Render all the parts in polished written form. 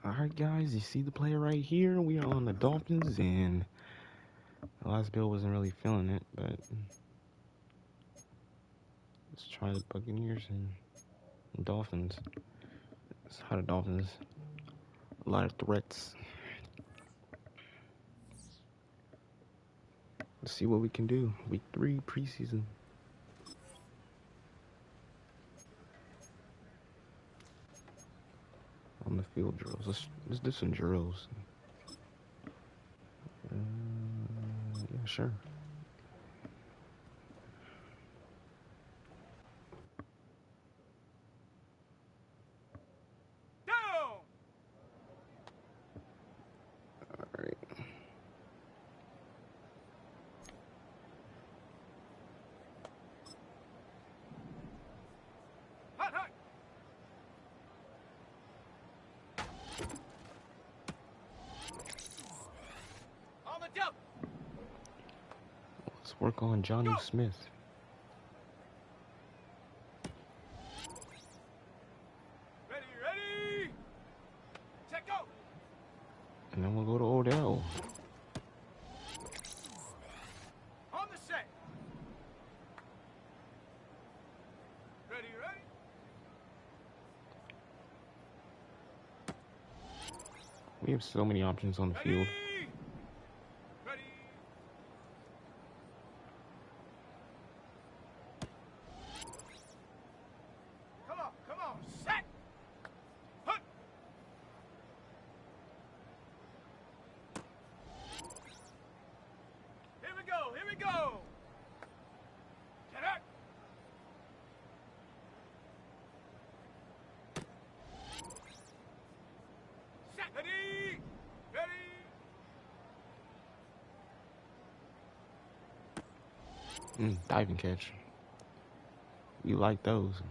Alright, guys, you see the play right here? We are on the Dolphins, and the last Bill wasn't really feeling it, but let's try the Buccaneers and Dolphins. It's how the Dolphins, a lot of threats. Let's see what we can do. Week 3 preseason. On the field drills. Let's do some drills. Yeah, sure. Alright. Let's work on Johnny Smith. Ready. Check go. And then we'll go to Odell. On the set. Ready. We have so many options on the field. Ready. Come on. Set. Hut. Here we go. Get up. Set. Ready. Diving catch. We like those.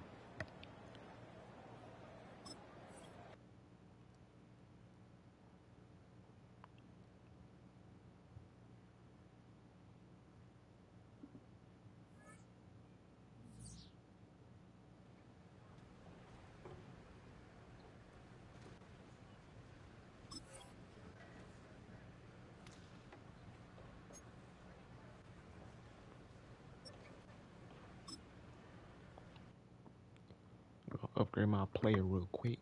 Upgrade my player real quick.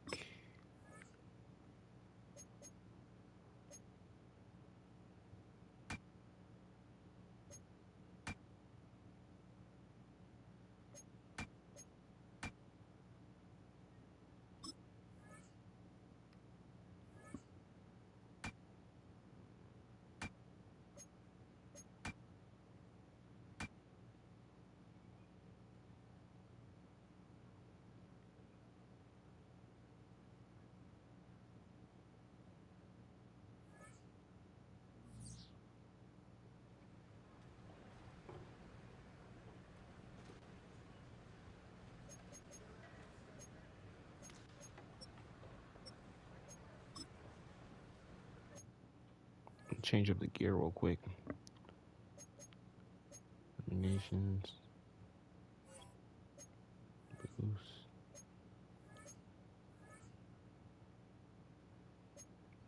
Change up the gear real quick. Nations. Boost.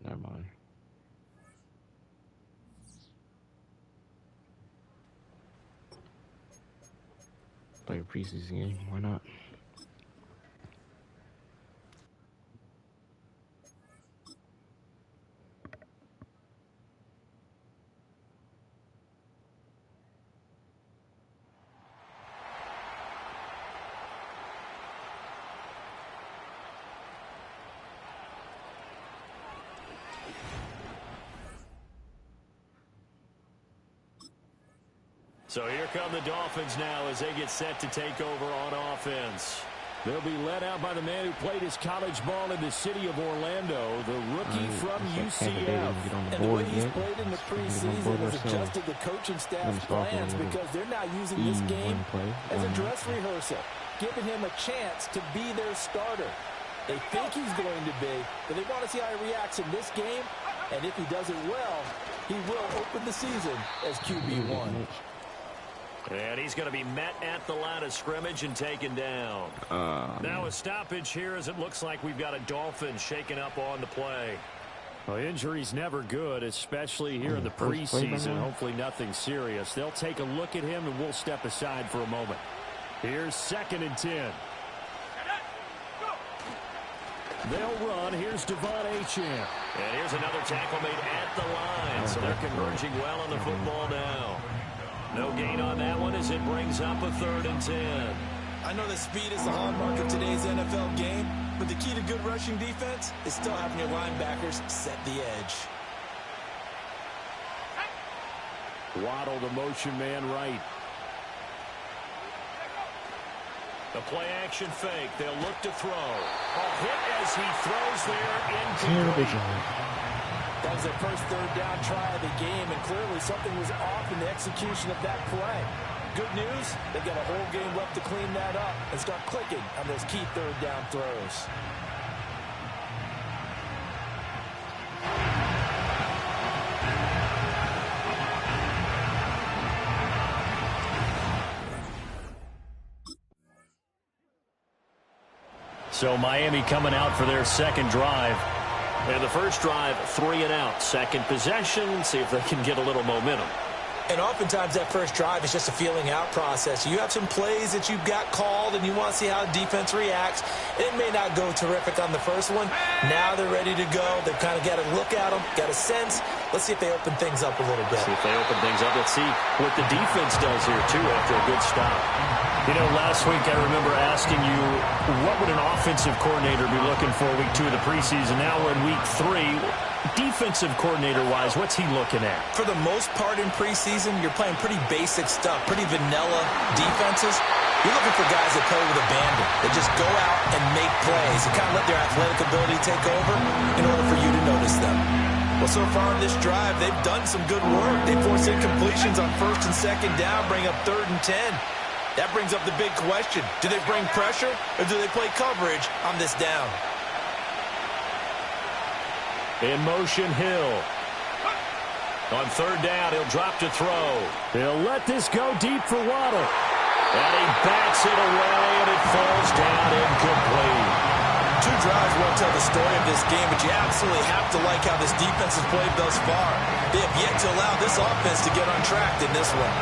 Never mind. Play a preseason game. Why not? So here come the Dolphins now as they get set to take over on offense. They'll be led out by the man who played his college ball in the city of Orlando, the rookie from UCF. And the way he's played in the preseason has adjusted the coaching staff's plans because they're now using this game as a dress rehearsal, giving him a chance to be their starter. They think he's going to be, but they want to see how he reacts in this game. And if he does it well, he will open the season as QB1. And he's going to be met at the line of scrimmage and taken down. Now a stoppage here as it looks like we've got a Dolphin shaken up on the play. Well, injury's never good, especially here in the preseason. Hopefully nothing serious. They'll take a look at him, and we'll step aside for a moment. Here's 2nd and 10. They'll run. Here's Devon Achane. And here's another tackle made at the line. So they're converging well on the football now. No gain on that one as it brings up a 3rd and 10. I know that speed is the hallmark of today's NFL game, but the key to good rushing defense is still having your linebackers set the edge. Waddle, the motion man right. The play action fake. They'll look to throw. A hit as he throws there incomplete. That was their first 3rd down try of the game, and clearly something was off in the execution of that play. Good news, they've got a whole game left to clean that up and start clicking on those key 3rd down throws. So Miami coming out for their 2nd drive. And the first drive, 3 and out. 2nd possession, see if they can get a little momentum. And oftentimes that first drive is just a feeling out process. You have some plays that you've got called and you want to see how the defense reacts. It may not go terrific on the first one. Now they're ready to go. They've kind of got to look at them, got a sense. Let's see if they open things up a little bit. See if they open things up. Let's see what the defense does here, too, after a good stop. You know, last week I remember asking you, what would an offensive coordinator be looking for week 2 of the preseason? Now we're in week 3. Defensive coordinator-wise, what's he looking at? For the most part in preseason, you're playing pretty basic stuff, pretty vanilla defenses. You're looking for guys that play with abandon. They just go out and make plays and kind of let their athletic ability take over in order for you to notice them. Well, so far in this drive, they've done some good work. They force incompletions on 1st and 2nd down, bring up 3rd and 10. That brings up the big question. Do they bring pressure or do they play coverage on this down? In motion, Hill. On 3rd down, he'll drop to throw. He'll let this go deep for Waddle. And he bats it away, and it falls down incomplete. 2 drives won't tell the story of this game, but you absolutely have to like how this defense has played thus far. They have yet to allow this offense to get on track in this one.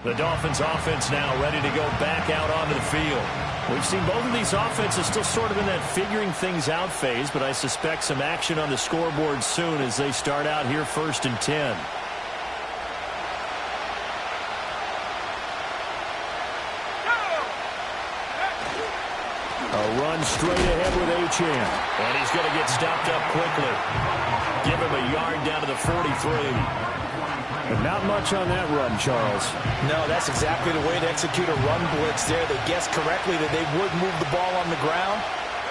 The Dolphins offense now ready to go back out onto the field. We've seen both of these offenses still sort of in that figuring things out phase, but I suspect some action on the scoreboard soon as they start out here 1st and 10. A run straight ahead with Achane. And he's going to get stopped up quickly. Give him a yard down to the 43. But not much on that run, Charles. No, that's exactly the way to execute a run blitz there. They guessed correctly that they would move the ball on the ground,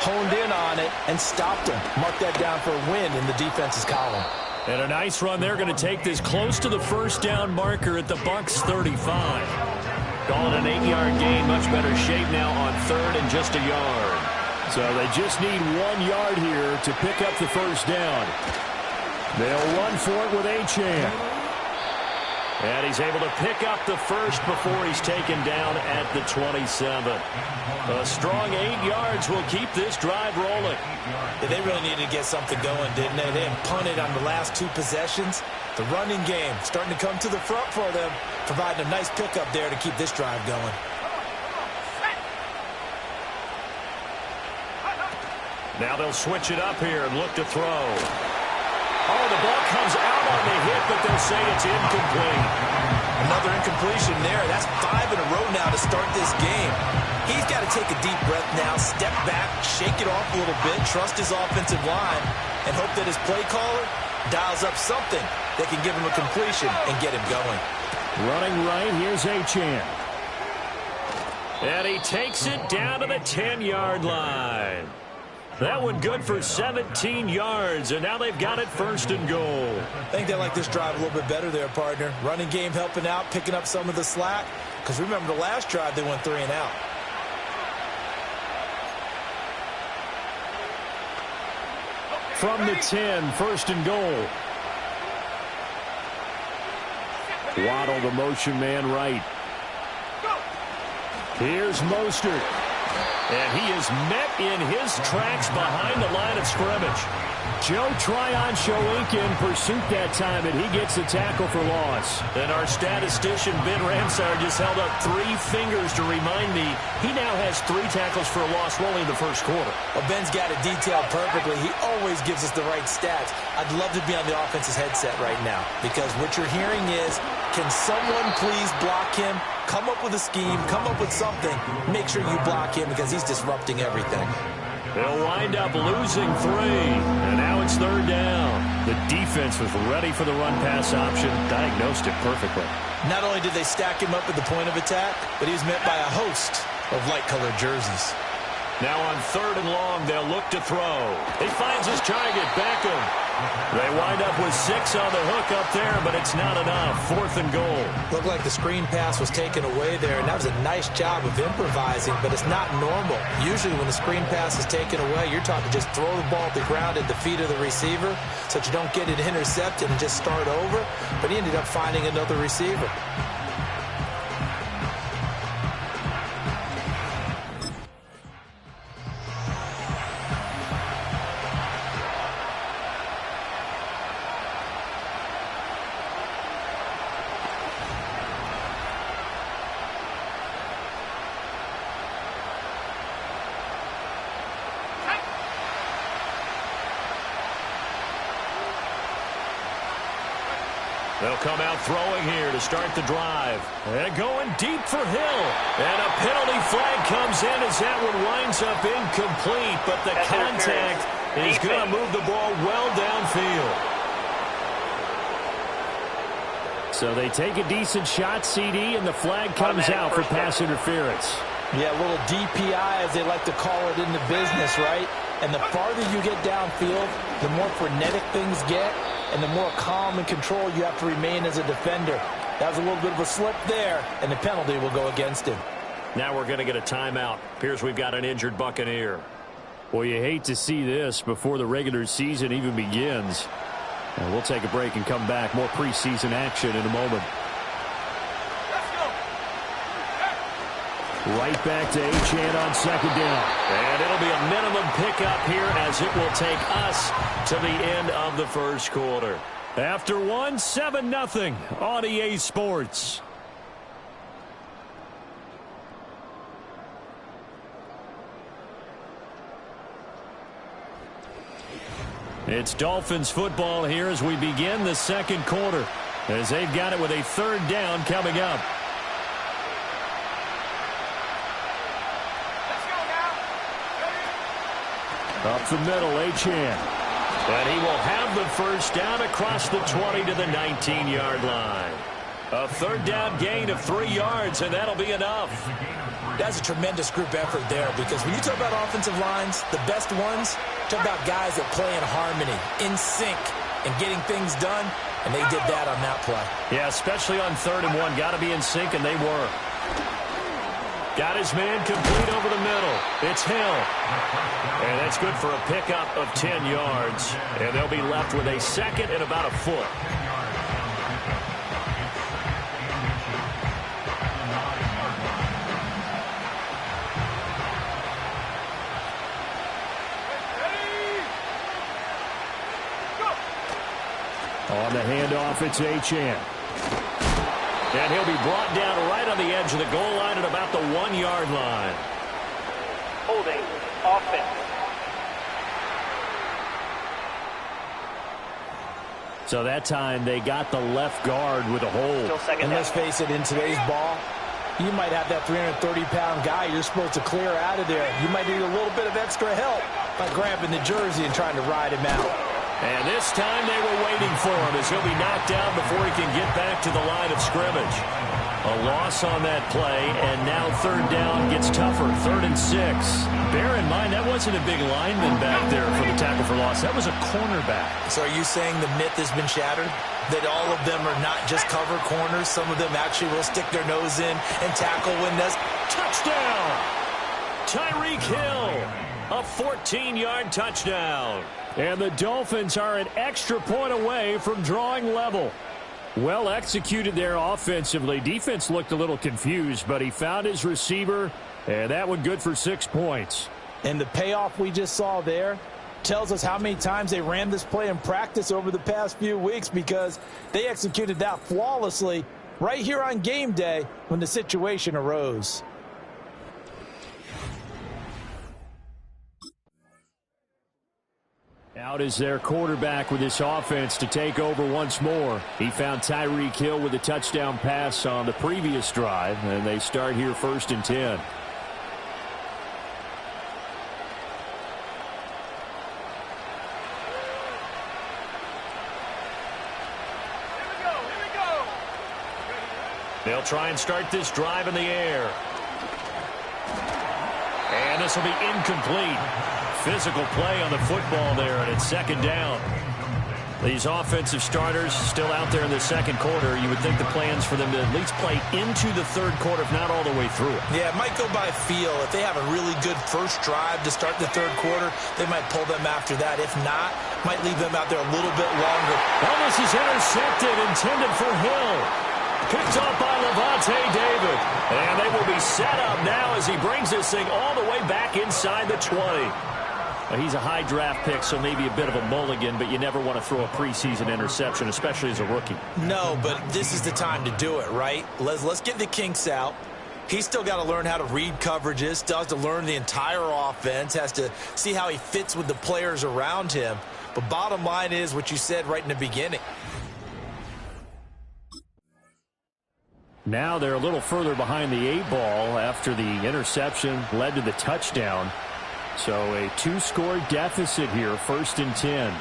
honed in on it, and stopped them. Mark that down for a win in the defense's column. And a nice run. They're going to take this close to the 1st down marker at the Bucs 35. Call it an 8-yard gain. Much better shape now on 3rd and just a yard. So they just need 1 yard here to pick up the 1st down. They'll run for it with Achane. And he's able to pick up the 1st before he's taken down at the 27. A strong 8 yards will keep this drive rolling. Yeah, they really needed to get something going, didn't they? They had punted on the last 2 possessions. The running game starting to come to the front for them, providing a nice pickup there to keep this drive going. Now they'll switch it up here and look to throw. Oh, the ball comes out on the hit, but they'll say it's incomplete. Another incompletion there. That's 5 in a row now to start this game. He's got to take a deep breath now, step back, shake it off a little bit, trust his offensive line, and hope that his play caller dials up something that can give him a completion and get him going. Running right, here's Achane. And he takes it down to the 10-yard line. That one good for 17 yards, and now they've got it 1st and goal. I think they like this drive a little bit better there, partner. Running game helping out, picking up some of the slack. because remember the last drive they went 3 and out. From the 10, first and goal. Waddle, the motion man right. Here's Mostert. And he is met in his tracks behind the line of scrimmage. Joe Tryon-Shoyinka in pursuit that time, and he gets the tackle for loss. And our statistician, Ben Ramsar, just held up 3 fingers to remind me he now has 3 tackles for a loss rolling in the first quarter. Well, Ben's got it detailed perfectly. He always gives us the right stats. I'd love to be on the offense's headset right now, because what you're hearing is, can someone please block him? Come up with a scheme, come up with something. Make sure you block him because he's disrupting everything. They'll wind up losing 3, and now it's third down. The defense was ready for the run-pass option, diagnosed it perfectly. Not only did they stack him up at the point of attack, but he was met by a host of light-colored jerseys. Now on third and long, they'll look to throw. He finds his target, Beckham. They wind up with 6 on the hook up there, but it's not enough. Fourth and goal. Looked like the screen pass was taken away there, and that was a nice job of improvising, but it's not normal. Usually when the screen pass is taken away, you're taught to just throw the ball at the ground at the feet of the receiver so that you don't get it intercepted and just start over, but he ended up finding another receiver. They'll come out throwing here to start the drive. And going deep for Hill. And a penalty flag comes in as that one winds up incomplete. But the contact is going to move the ball well downfield. So they take a decent shot, CD, and the flag comes out for pass interference. Yeah, a little DPI, as they like to call it in the business, right? And the farther you get downfield, the more frenetic things get, and the more calm and control you have to remain as a defender. That was a little bit of a slip there, and the penalty will go against him. Now we're going to get a timeout. Appears we've got an injured Buccaneer. Well, you hate to see this before the regular season even begins. We'll take a break and come back. More preseason action in a moment. Right back to Achane on second down. And it'll be a minimum pickup here as it will take us to the end of the first quarter. After 7-0 on EA Sports. It's Dolphins football here as we begin the second quarter, as they've got it with a third down coming up. Up the middle, Achane. And he will have the first down across the 20 to the 19-yard line. A third down gain of 3 yards, and that'll be enough. That's a tremendous group effort there, because when you talk about offensive lines, the best ones, talk about guys that play in harmony, in sync, and getting things done, and they did that on that play. Yeah, especially on 3rd and 1. Got to be in sync, and they were. Got his man complete over the middle. It's Hill. And that's good for a pickup of 10 yards. And they'll be left with a second and about a foot. On the handoff, it's Achane. And he'll be brought down right on the edge of the goal line at about the 1-yard line. Holding offense. So that time they got the left guard with a hold. And let's face it, in today's ball, you might have that 330-pound guy you're supposed to clear out of there. You might need a little bit of extra help by grabbing the jersey and trying to ride him out. And this time they were waiting for him as he'll be knocked down before he can get back to the line of scrimmage. A loss on that play, and now third down gets tougher. 3rd and 6. Bear in mind, that wasn't a big lineman back there for the tackle for loss. That was a cornerback. So are you saying the myth has been shattered? That all of them are not just cover corners? Some of them actually will stick their nose in and tackle when necessary. Touchdown! Tyreek Hill, a 14-yard touchdown. And the Dolphins are an extra point away from drawing level. Well executed there offensively. Defense looked a little confused, but he found his receiver, and that one good for 6 points. And the payoff we just saw there tells us how many times they ran this play in practice over the past few weeks, because they executed that flawlessly right here on game day when the situation arose. Out is their quarterback with this offense to take over once more. He found Tyreek Hill with a touchdown pass on the previous drive, and they start here 1st and 10. Here we go. They'll try and start this drive in the air. And this will be incomplete. Physical play on the football there, and it's 2nd down. These offensive starters still out there in the 2nd quarter. You would think the plans for them to at least play into the 3rd quarter, if not all the way through it. Yeah, it might go by feel. If they have a really good first drive to start the 3rd quarter, they might pull them after that. If not, might leave them out there a little bit longer. Well, this is intercepted, intended for Hill. Picked up by Levante David. And they will be set up now as he brings this thing all the way back inside the 20. He's a high draft pick, so maybe a bit of a mulligan, but you never want to throw a preseason interception, especially as a rookie. No, but this is the time to do it, right? Let's get the kinks out. He's still got to learn how to read coverages, still has to learn the entire offense, has to see how he fits with the players around him. But bottom line is what you said right in the beginning. Now they're a little further behind the 8 ball after the interception led to the touchdown. So a 2-score deficit here, 1st and 10.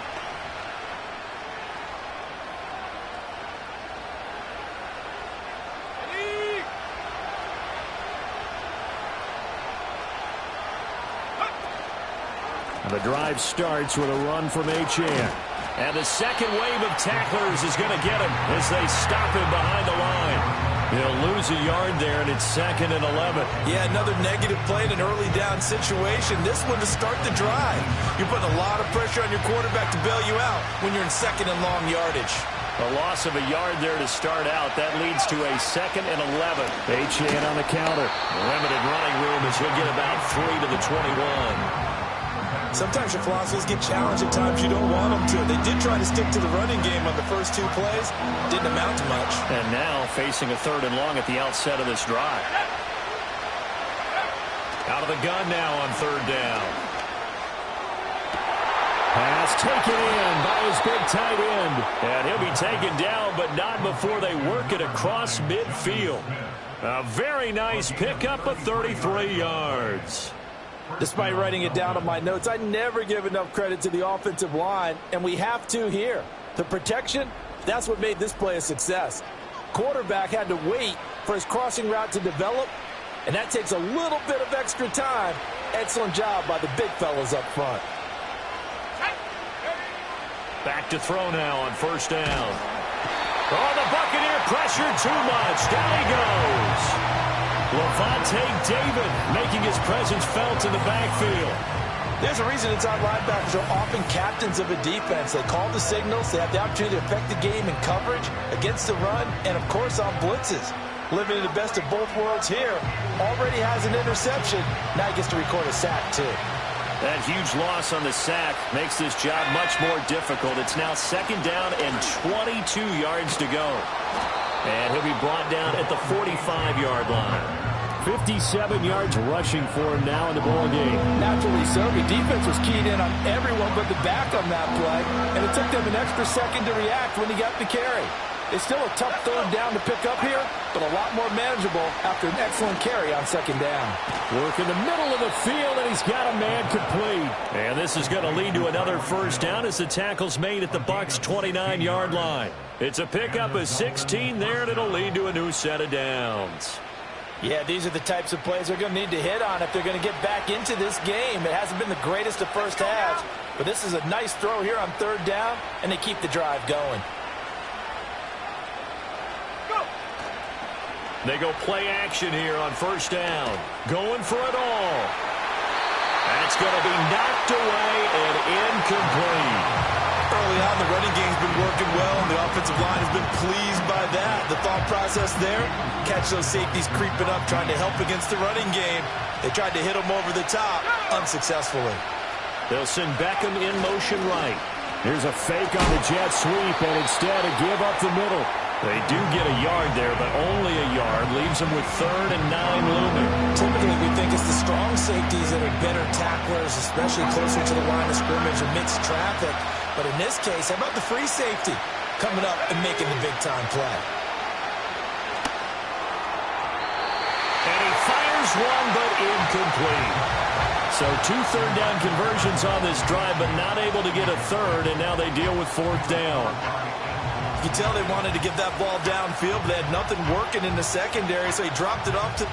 And the drive starts with a run from Achane. And the second wave of tacklers is going to get him as they stop him behind the line. He'll lose a yard there, and it's 2nd and 11. Yeah, another negative play in an early down situation. This one to start the drive. You're putting a lot of pressure on your quarterback to bail you out when you're in 2nd and long yardage. A loss of a yard there to start out. That leads to a 2nd and 11. Achane on the counter. Limited running room as he'll get about 3 to the 21. Sometimes your philosophies get challenged at times you don't want them to. They did try to stick to the running game on the first 2 plays. Didn't amount to much. And now facing a 3rd and long at the outset of this drive. Out of the gun now on 3rd down. Pass taken in by his big tight end. And he'll be taken down, but not before they work it across midfield. A very nice pickup of 33 yards. Despite writing it down on my notes, I never give enough credit to the offensive line, and we have to here. The protection, that's what made this play a success. Quarterback had to wait for his crossing route to develop, and that takes a little bit of extra time. Excellent job by the big fellas up front. Back to throw now on 1st down. Oh, the Buccaneer pressured too much. Down he goes. Levante David making his presence felt in the backfield. There's a reason inside linebackers are often captains of a defense. They call the signals. They have the opportunity to affect the game in coverage, against the run, and, of course, on blitzes. Living in the best of both worlds here. Already has an interception. Now he gets to record a sack, too. That huge loss on the sack makes this job much more difficult. It's now 2nd down and 22 yards to go. And he'll be brought down at the 45-yard line. 57 yards rushing for him now in the ball game. Naturally so. The defense was keyed in on everyone but the back on that play, and it took them an extra second to react when he got the carry. It's still a tough third down to pick up here, but a lot more manageable after an excellent carry on second down. Work in the middle of the field, and he's got a man complete. And this is going to lead to another first down as the tackle's made at the Bucs' 29-yard line. It's a pickup of 16 there, and it'll lead to a new set of downs. Yeah, these are the types of plays they're going to need to hit on if they're going to get back into this game. It hasn't been the greatest of first halves, but this is a nice throw here on third down, and they keep the drive going. They go play action here on first down. Going for it all. That's going to be knocked away and incomplete. Early on, the running game's been working well, and the offensive line has been pleased by that. The thought process there, catch those safeties creeping up, trying to help against the running game. They tried to hit them over the top, unsuccessfully. They'll send Beckham in motion right. Here's a fake on the jet sweep, and instead a give up the middle. They do get a yard there, but only a yard. Leaves them with 3rd and 9 looming. Typically, we think it's the strong safeties that are better tacklers, especially closer to the line of scrimmage amidst traffic. But in this case, how about the free safety coming up and making the big-time play? And he fires one, but incomplete. So 2 third-down conversions on this drive, but not able to get a third, and now they deal with 4th down. You can tell they wanted to get that ball downfield, but they had nothing working in the secondary, so he dropped it off to...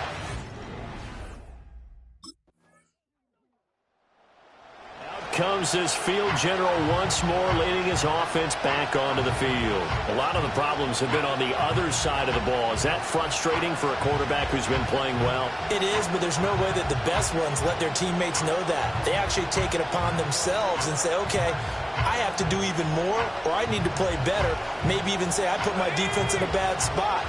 Comes this field general once more, leading his offense back onto the field. A lot of the problems have been on the other side of the ball. Is that frustrating for a quarterback who's been playing well? It is, but there's no way that the best ones let their teammates know that. They actually take it upon themselves and say, okay, I have to do even more, or I need to play better. Maybe even say I put my defense in a bad spot.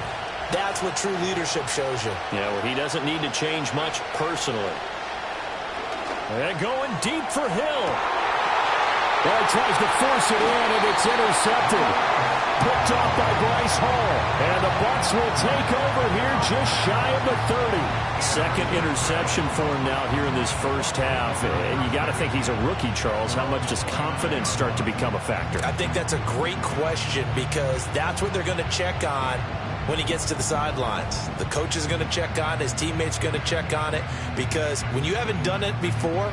That's what true leadership shows you. Yeah, well, he doesn't need to change much personally. And going deep for Hill. Well, he tries to force it in, and it's intercepted. Picked off by Bryce Hall. And the Bucs will take over here just shy of the 30. Second interception for him now here in this first half. And you got to think he's a rookie, Charles. How much does confidence start to become a factor? I think that's a great question because that's what they're going to check on when he gets to the sidelines. The coach is going to check on it. His teammates are going to check on it because when you haven't done it before,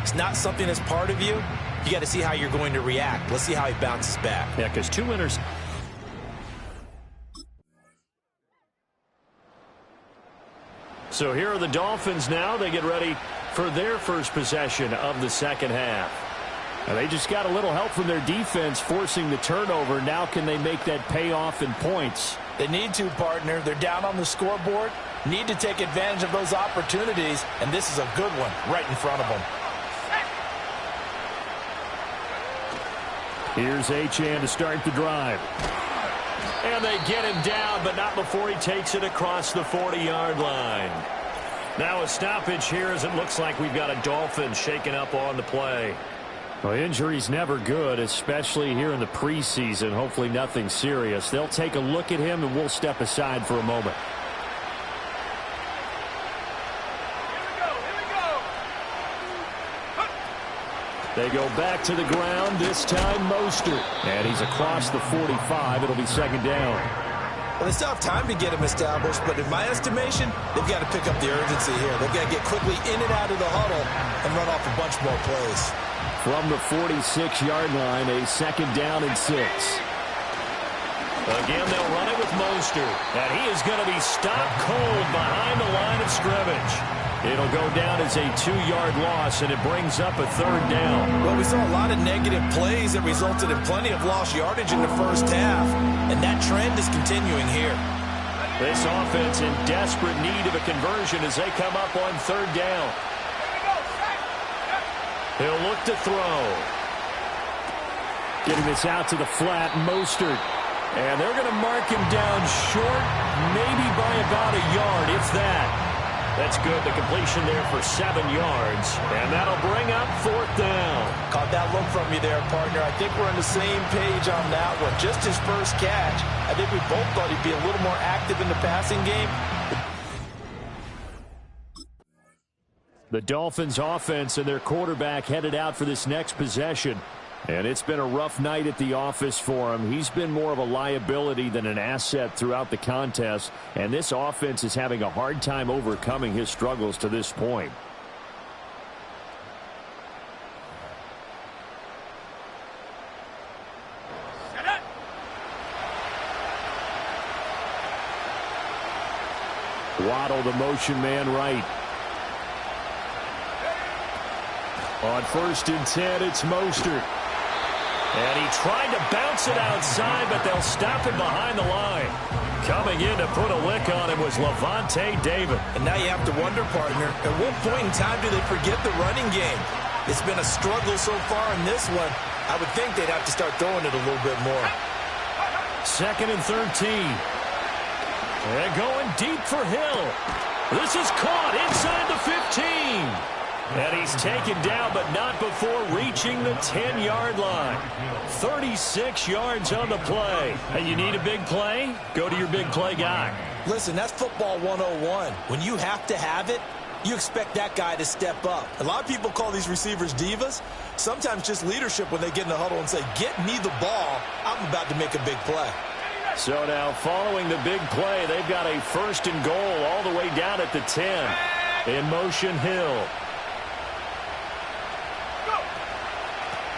it's not something that's part of you. You got to see how you're going to react. Let's see how he bounces back. Yeah, because 2 winners. So here are the Dolphins now. They get ready for their first possession of the second half. And they just got a little help from their defense forcing the turnover. Now can they make that pay off in points? They need to, partner. They're down on the scoreboard. Need to take advantage of those opportunities, and this is a good one right in front of them. Here's Achane to start the drive. And they get him down, but not before he takes it across the 40-yard line. Now a stoppage here as it looks like we've got a Dolphin shaken up on the play. Well, injury's never good, especially here in the preseason. Hopefully nothing serious. They'll take a look at him, and we'll step aside for a moment. They go back to the ground, this time Mostert. And he's across the 45. It'll be second down. Well, they still have time to get him established, but in my estimation, they've got to pick up the urgency here. They've got to get quickly in and out of the huddle and run off a bunch more plays. From the 46-yard line, a second down and 6. Again, they'll run it with Mostert. And he is going to be stopped cold behind the line of scrimmage. It'll go down as a 2-yard loss, and it brings up a third down. Well, we saw a lot of negative plays that resulted in plenty of lost yardage in the first half, and that trend is continuing here. This offense in desperate need of a conversion as they come up on third down. He'll look to throw. Getting this out to the flat, Mostert. And they're going to mark him down short, maybe by about a yard, if that. That's good. The completion there for 7 yards. And that'll bring up fourth down. Caught that look from you there, partner. I think we're on the same page on that one. Just his first catch. I think we both thought he'd be a little more active in the passing game. The Dolphins offense and their quarterback headed out for this next possession. And it's been a rough night at the office for him. He's been more of a liability than an asset throughout the contest, and this offense is having a hard time overcoming his struggles to this point. Waddle, the motion man, right. On 1st and 10, it's Mostert. And he tried to bounce it outside, but they'll stop him behind the line. Coming in to put a lick on him was Levante David. And now you have to wonder, partner, at what point in time do they forget the running game? It's been a struggle so far in this one. I would think they'd have to start throwing it a little bit more. 2nd and 13. And going deep for Hill. This is caught inside the 15. And he's taken down, but not before reaching the 10-yard line. 36 yards on the play. Hey, you need a big play? Go to your big play guy. Listen, that's football 101. When you have to have it, you expect that guy to step up. A lot of people call these receivers divas. Sometimes just leadership when they get in the huddle and say, get me the ball. I'm about to make a big play. So now following the big play, they've got a 1st and goal all the way down at the 10. In motion, Hill.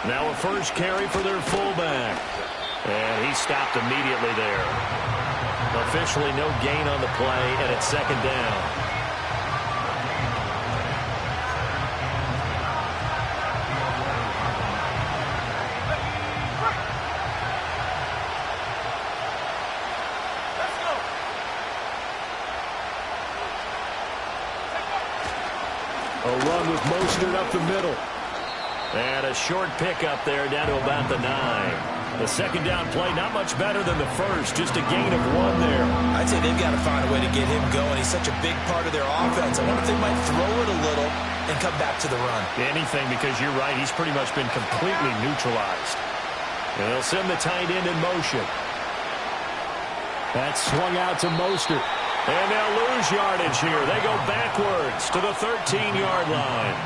Now a 1st carry for their fullback. And he stopped immediately there. Officially no gain on the play, and it's 2nd down. A run with Mostert up the middle. And a short pickup there down to about the 9. The 2nd down play, not much better than the 1st, just a gain of 1 there. I'd say they've got to find a way to get him going. He's such a big part of their offense. I wonder if they might throw it a little and come back to the run. Anything, because you're right, he's pretty much been completely neutralized. And they'll send the tight end in motion. That's swung out to Mostert. And they'll lose yardage here. They go backwards to the 13-yard line.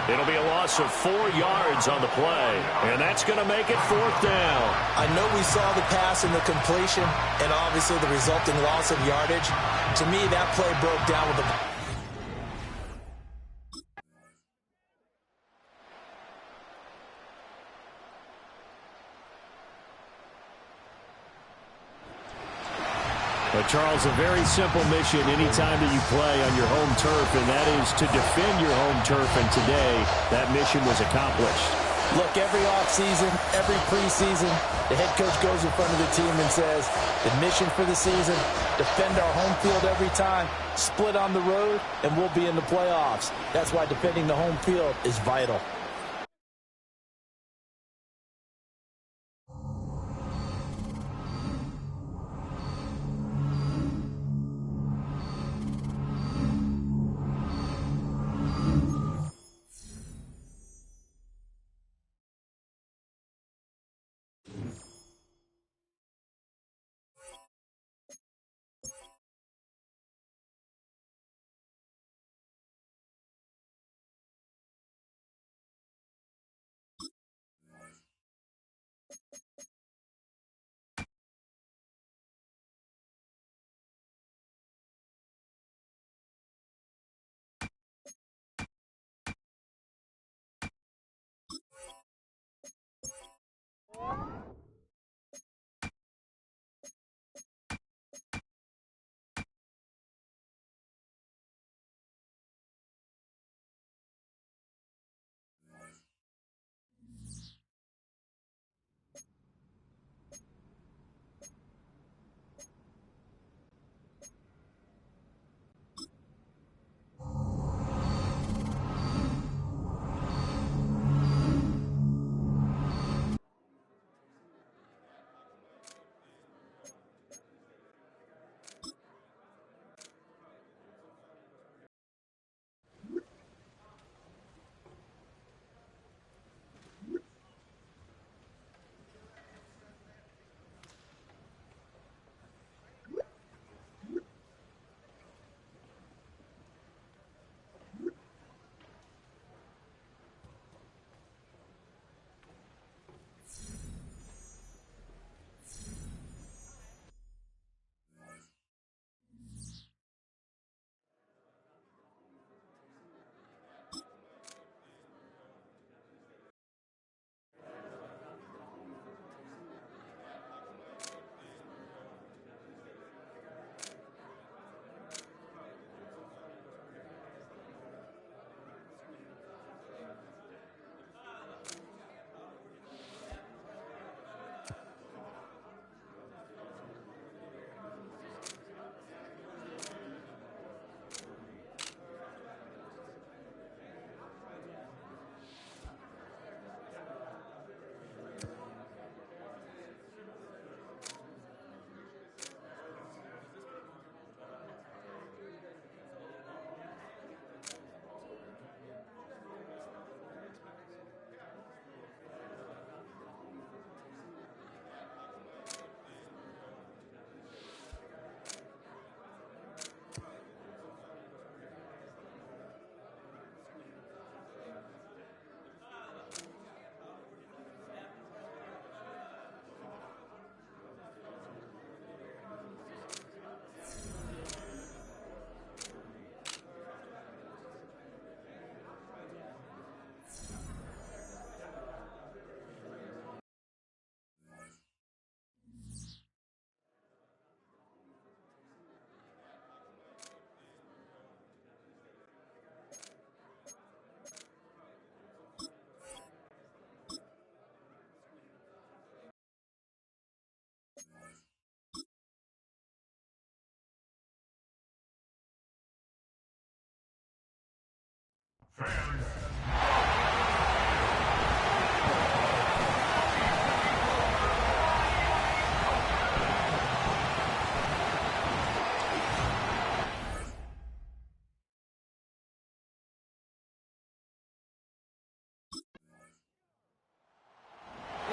It'll be a loss of 4 yards on the play, and that's going to make it 4th down. I know we saw the pass and the completion, and obviously the resulting loss of yardage. To me, that play broke down with the... But, Charles, a very simple mission anytime that you play on your home turf, and that is to defend your home turf. And today, that mission was accomplished. Look, every offseason, every preseason, the head coach goes in front of the team and says, the mission for the season, defend our home field every time, split on the road, and we'll be in the playoffs. That's why defending the home field is vital.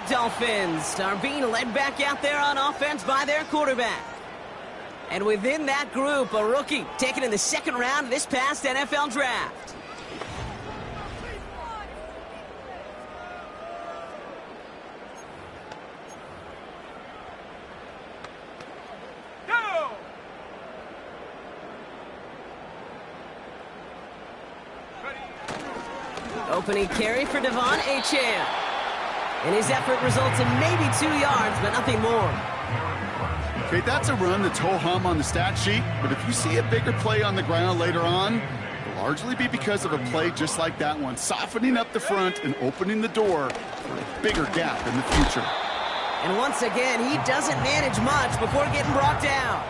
Dolphins are being led back out there on offense by their quarterback. And within that group, a rookie taken in the second round of this past NFL draft. Go! Opening carry for Devon Achane. And his effort results in maybe 2 yards, but nothing more. Okay, that's a run that's ho-hum on the stat sheet, but if you see a bigger play on the ground later on, it'll largely be because of a play just like that one, softening up the front and opening the door for a bigger gap in the future. And once again, he doesn't manage much before getting brought down.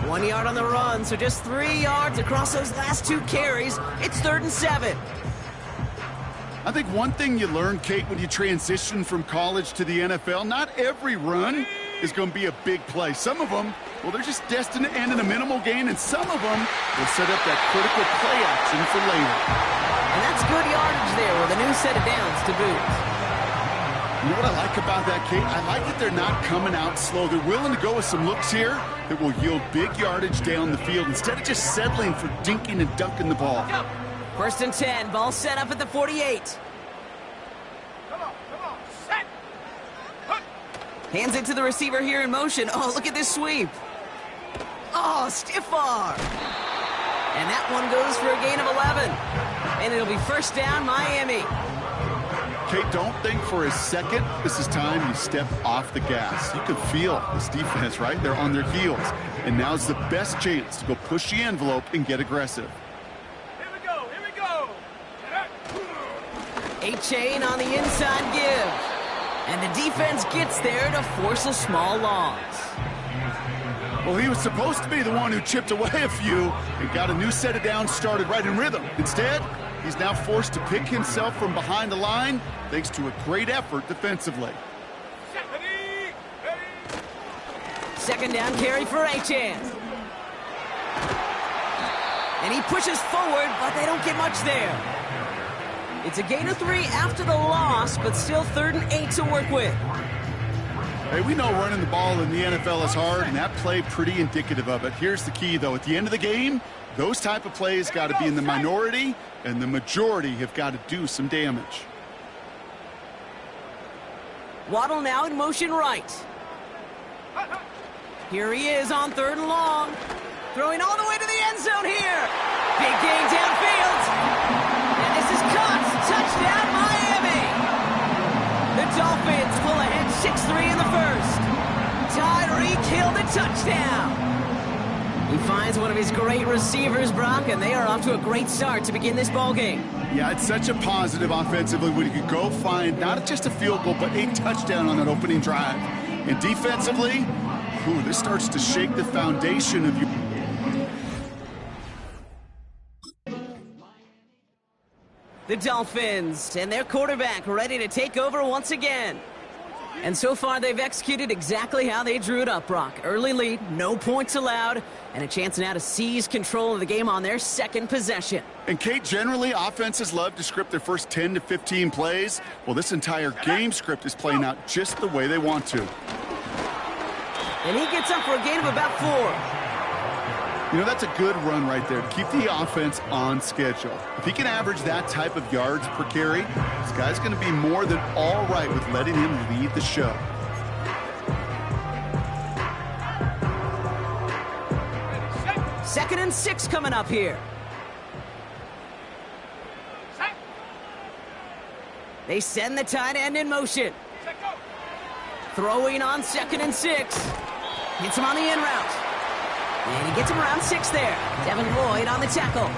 1 yard on the run, so just 3 yards across those last 2 carries. It's 3rd and 7. I think one thing you learn, Kate, when you transition from college to the NFL, not every run is going to be a big play. Some of them, well, they're just destined to end in a minimal gain, and some of them will set up that critical play action for later. And that's good yardage there with a new set of downs to boot. You know what I like about that, Kate? I like that they're not coming out slow. They're willing to go with some looks here that will yield big yardage down the field instead of just settling for dinking and dunking the ball. 1st and 10, ball set up at the 48. Come on, set! Hands it to the receiver here in motion. Oh, look at this sweep. Oh, stiff arm. And that one goes for a gain of 11. And it'll be 1st down, Miami. Kate, don't think for a second this is time you step off the gas. You can feel this defense, right? They're on their heels. And now's the best chance to go push the envelope and get aggressive. Achane on the inside give. And the defense gets there to force a small loss. Well, he was supposed to be the one who chipped away a few and got a new set of downs started right in rhythm. Instead, he's now forced to pick himself from behind the line thanks to a great effort defensively. 2nd down carry for Achane. And he pushes forward, but they don't get much there. It's a gain of 3 after the loss, but still 3rd and 8 to work with. Hey, we know running the ball in the NFL is hard, and that play pretty indicative of it. Here's the key, though. At the end of the game, those type of plays got to be in the minority, and the majority have got to do some damage. Waddle now in motion right. Here he is on 3rd and long. Throwing all the way to the end zone here. Big gain downfield. And this is caught. Touchdown, Miami. The Dolphins pull ahead 6-3 in the 1st. Tyreek Hill the touchdown. He finds one of his great receivers, Brock, and they are off to a great start to begin this ballgame. Yeah, it's such a positive offensively when you could go find not just a field goal, but a touchdown on that opening drive. And defensively, this starts to shake the foundation of you. The Dolphins and their quarterback ready to take over once again. And so far, they've executed exactly how they drew it up, Brock. Early lead, no points allowed, and a chance now to seize control of the game on their 2nd possession. And, Kate, generally, offenses love to script their first 10 to 15 plays. Well, this entire game script is playing out just the way they want to. And he gets up for a gain of about 4. You know, that's a good run right there to keep the offense on schedule. If he can average that type of yards per carry, this guy's going to be more than all right with letting him lead the show. Second and 6 coming up here. They send the tight end in motion. Throwing on 2nd and 6. Hits him on the in route. And he gets him around 6 there. Devin Lloyd on the tackle.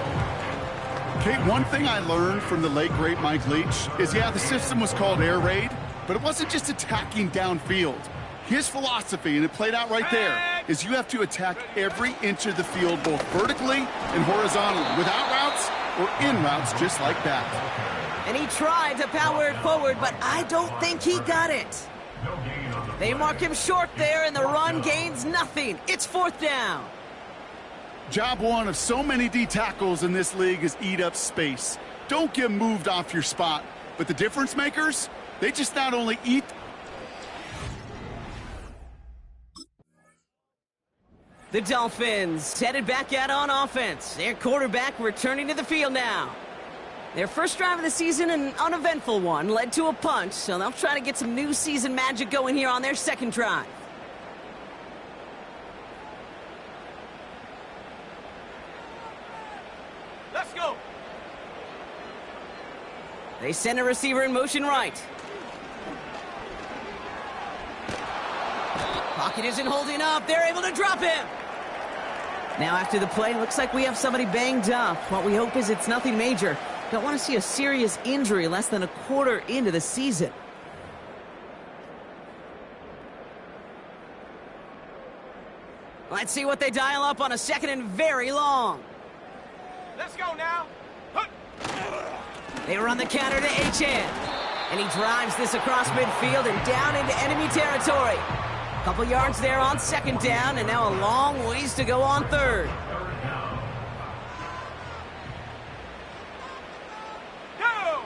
Kate, one thing I learned from the late, great Mike Leach is, yeah, the system was called air raid, but it wasn't just attacking downfield. His philosophy, and it played out right there, is you have to attack every inch of the field, both vertically and horizontally. Without routes, or in routes just like that. And he tried to power it forward, but I don't think he got it. They mark him short there, and the run gains nothing. It's 4th down. Job one of so many D tackles in this league is eat up space. Don't get moved off your spot. But the difference makers, they just not only eat. The Dolphins headed back out on offense. Their quarterback returning to the field now. Their first drive of the season, an uneventful one, led to a punt, so they'll try to get some new season magic going here on their second drive. Let's go. They send a receiver in motion right. Pocket isn't holding up. They're able to drop him. Now after the play, looks like we have somebody banged up. What we hope is it's nothing major. Don't want to see a serious injury less than a quarter into the season. Let's see what they dial up on a 2nd and very long. Let's go now. They run the counter to HN. And he drives this across midfield and down into enemy territory. A couple yards there on 2nd down, and now a long ways to go on 3rd. Go!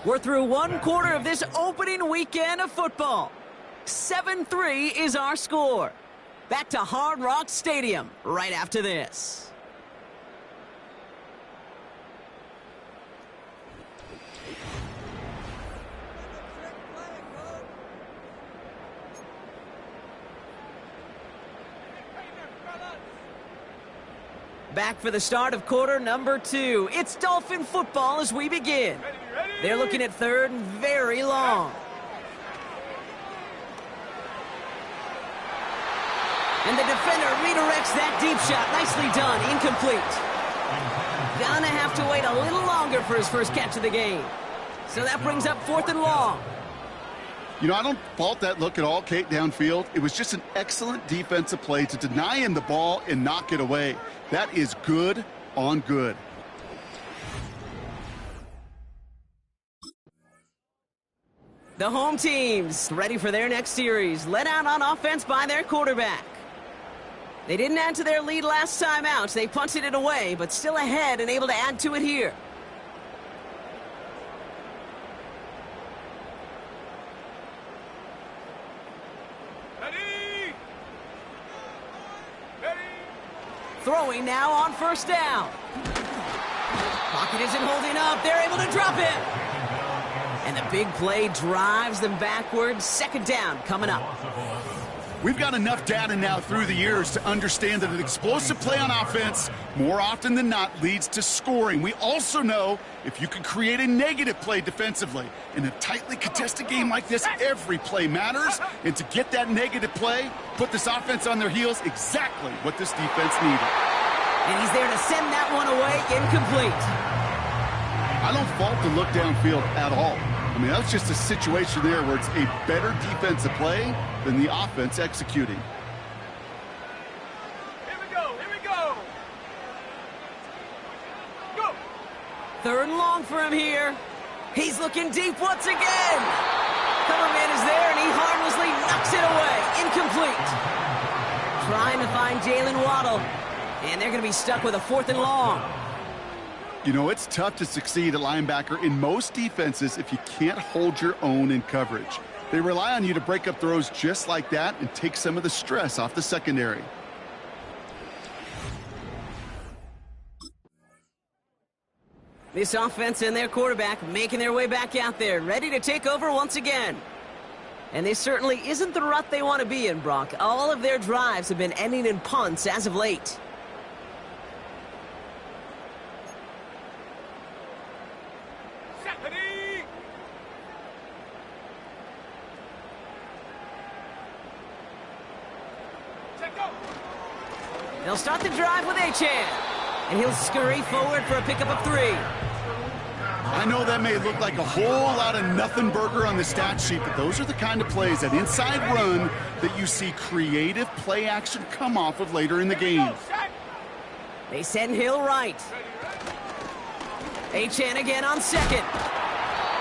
We're through 1 quarter of this opening weekend of football. 7-3 is our score. Back to Hard Rock Stadium right after this. Back for the start of quarter number 2. It's Dolphin football as we begin. They're looking at 3rd and very long. And the defender redirects that deep shot. Nicely done. Incomplete. Gonna have to wait a little longer for his first catch of the game. So that brings up 4th and long. You know, I don't fault that look at all, Kate, downfield. It was just an excellent defensive play to deny him the ball and knock it away. That is good on good. The home teams ready for their next series, led out on offense by their quarterback. They didn't add to their lead last time out. They punted it away, but still ahead and able to add to it here. Ready! Ready! Throwing now on 1st down. Pocket isn't holding up. They're able to drop it. And the big play drives them backwards. 2nd down coming up. We've got enough data now through the years to understand that an explosive play on offense, more often than not, leads to scoring. We also know if you can create a negative play defensively. In a tightly contested game like this, every play matters. And to get that negative play, put this offense on their heels, exactly what this defense needed. And he's there to send that one away, incomplete. I don't fault the look downfield at all. I mean, that's just a situation there where it's a better defensive play than the offense executing. Here we go! Here we go! Go! 3rd and long for him here. He's looking deep once again. Cover man is there, and he harmlessly knocks it away. Incomplete. Trying to find Jalen Waddle. And they're going to be stuck with a 4th and long. You know, it's tough to succeed at linebacker in most defenses if you can't hold your own in coverage. They rely on you to break up throws just like that and take some of the stress off the secondary. This offense and their quarterback making their way back out there, ready to take over once again. And this certainly isn't the rut they want to be in, Brock. All of their drives have been ending in punts as of late. They'll start the drive with Achane. And he'll scurry forward for a pickup of 3. I know that may look like a whole lot of nothing burger on the stat sheet, but those are the kind of plays, that inside run, that you see creative play action come off of later in the game. They send Hill right. Achane again on second.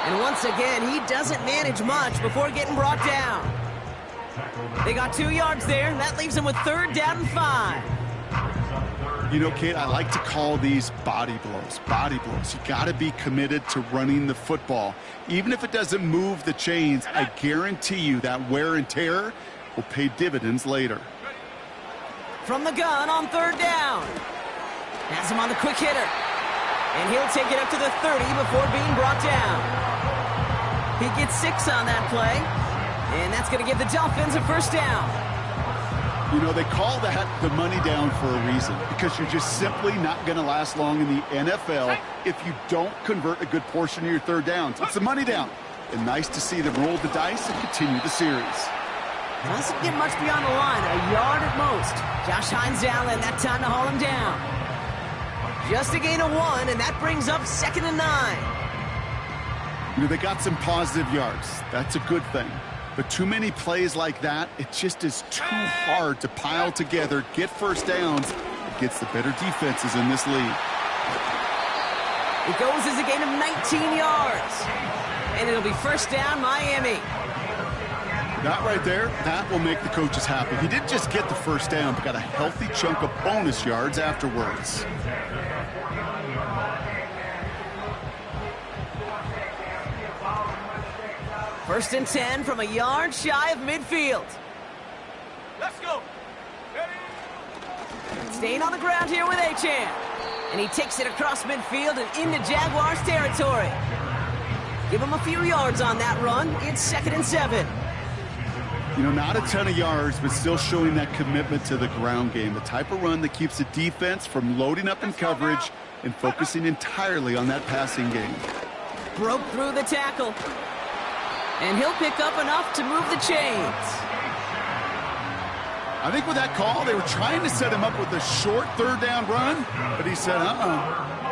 And once again, he doesn't manage much before getting brought down. They got 2 yards there, and that leaves them with 3rd down and 5. You know, Kate, I like to call these body blows. Body blows. You got to be committed to running the football. Even if it doesn't move the chains, I guarantee you that wear and tear will pay dividends later. From the gun on 3rd down. Has him on the quick hitter. And he'll take it up to the 30 before being brought down. He gets 6 on that play. And that's going to give the Dolphins a 1st down. You know, they call that the money down for a reason, because you're just simply not going to last long in the NFL if you don't convert a good portion of your 3rd downs. It's the money down. And nice to see them roll the dice and continue the series. Doesn't get much beyond the line, a yard at most. Josh Hines Allen, that time to haul him down. Just a gain of 1, and that brings up 2nd and 9. You know, they got some positive yards. That's a good thing. But too many plays like that, it just is too hard to pile together, get 1st downs against the better defenses in this league. It goes as a gain of 19 yards. And it'll be 1st down, Miami. That right there, that will make the coaches happy. He didn't just get the 1st down, but got a healthy chunk of bonus yards afterwards. First and 10 from a yard shy of midfield. Let's go. Staying on the ground here with Achane. And he takes it across midfield and into Jaguars territory. Give him a few yards on that run. It's 2nd and 7. You know, not a ton of yards, but still showing that commitment to the ground game. The type of run that keeps the defense from loading up in coverage and focusing entirely on that passing game. Broke through the tackle. And he'll pick up enough to move the chains. I think with that call, they were trying to set him up with a short 3rd down run, but he said,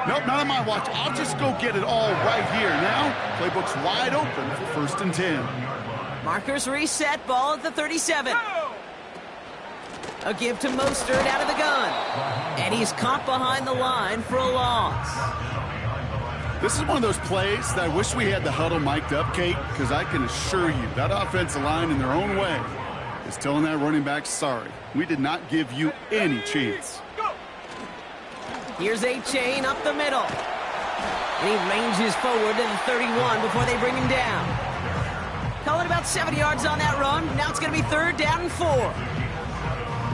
nope, not on my watch. I'll just go get it all right here. Now, playbook's wide open for 1st and 10. Markers reset, ball at the 37. A give to Mostert out of the gun. And he's caught behind the line for a loss. This is one of those plays that I wish we had the huddle mic'd up, Kate, because I can assure you that offensive line in their own way is telling that running back, sorry, we did not give you any chance. Here's Achane up the middle. And he ranges forward to the 31 before they bring him down. Calling about 7 yards on that run. Now it's going to be 3rd down and 4.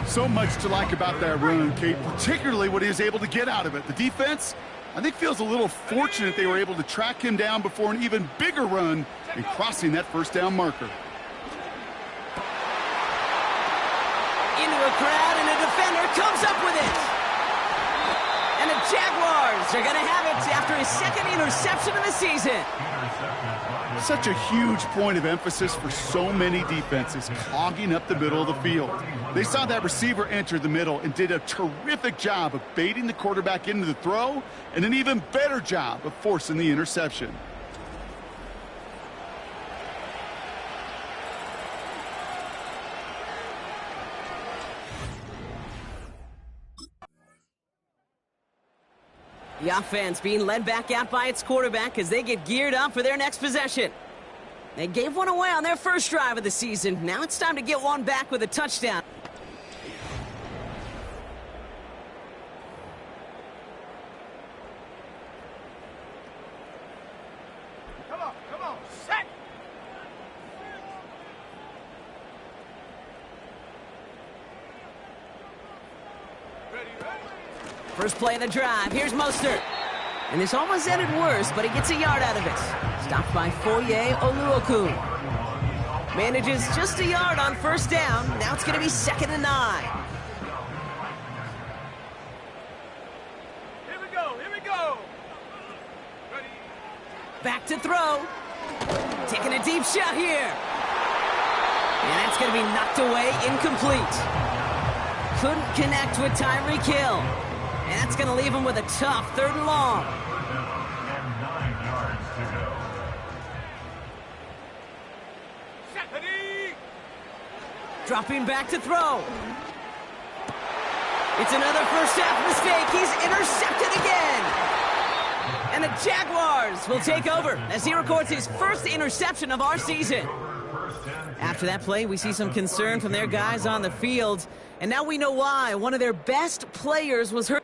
So much to like about that run, Kate, particularly what he was able to get out of it. The defense, I think, feels a little fortunate they were able to track him down before an even bigger run and crossing that 1st down marker. Into a crowd, and a defender comes up with it. And the Jaguars are going to have it after his 2nd interception of the season. Such a huge point of emphasis for so many defenses, clogging up the middle of the field. They saw that receiver enter the middle and did a terrific job of baiting the quarterback into the throw, and an even better job of forcing the interception. The offense being led back out by its quarterback as they get geared up for their next possession. They gave one away on their first drive of the season. Now it's time to get one back with a touchdown. Come on, set. Ready. First play of the drive. Here's Mostert. And this almost ended worse, but he gets a yard out of it. Stopped by Foye Oluokun. Manages just a yard on 1st down. Now it's going to be 2nd and 9. Here we go. Ready. Back to throw. Taking a deep shot here. And that's going to be knocked away, incomplete. Couldn't connect with Tyreek Hill. And that's going to leave him with a tough 3rd and long. Dropping back to throw. It's another first half mistake. He's intercepted again. And the Jaguars will take over as he records his first interception of our season. After that play, we see some concern from their guys on the field. And now we know why. One of their best players was hurt.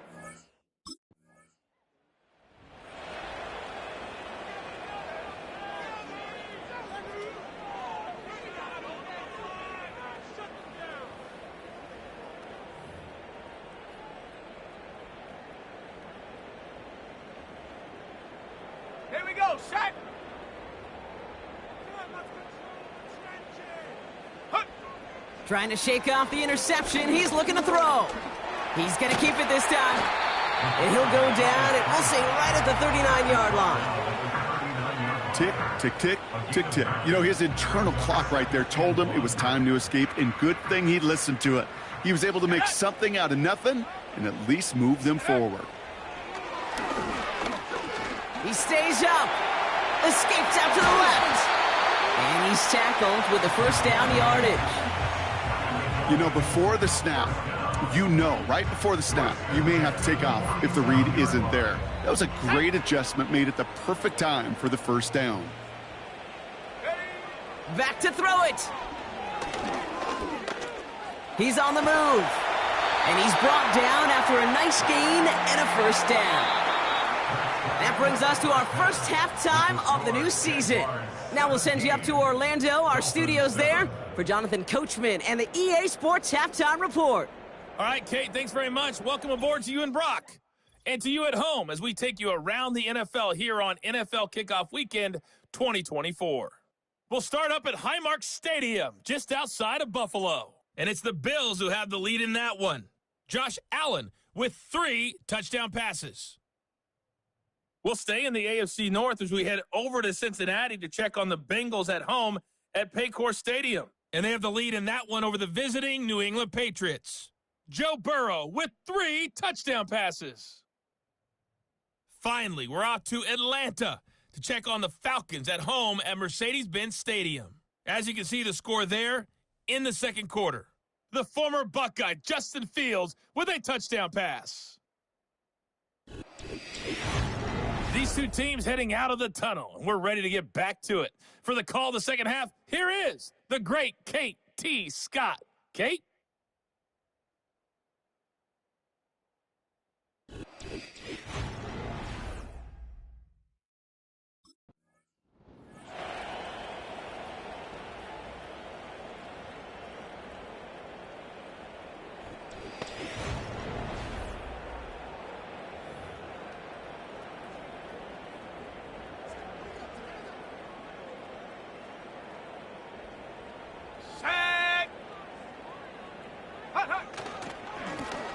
Here we go, set! Trying to shake off the interception. He's looking to throw. He's going to keep it this time. And he'll go down, and we'll say right at the 39-yard line. Tick, tick, tick, tick, tick. You know, his internal clock right there told him it was time to escape, and good thing he listened to it. He was able to make something out of nothing and at least move them forward. He stays up. Escapes out to the left. And he's tackled with the first down yardage. You know, before the snap, right before the snap, you may have to take off if the read isn't there. That was a great adjustment made at the perfect time for the first down. Back to throw it. He's on the move. And he's brought down after a nice gain and a first down. That brings us to our first halftime of the new season. Now we'll send you up to Orlando, our studios there, for Jonathan Coachman and the EA Sports Halftime Report. All right, Kate, thanks very much. Welcome aboard to you and Brock. And to you at home as we take you around the NFL here on NFL Kickoff Weekend 2024. We'll start up at Highmark Stadium, just outside of Buffalo. And it's the Bills who have the lead in that one. Josh Allen with 3 touchdown passes. We'll stay in the AFC North as we head over to Cincinnati to check on the Bengals at home at Paycor Stadium. And they have the lead in that one over the visiting New England Patriots. Joe Burrow with 3 touchdown passes. Finally, we're off to Atlanta to check on the Falcons at home at Mercedes-Benz Stadium. As you can see the score there in the second quarter. The former Buckeye, Justin Fields, with a touchdown pass. These two teams heading out of the tunnel, and we're ready to get back to it. For the call of the second half, here is the great Kate T. Scott. Kate?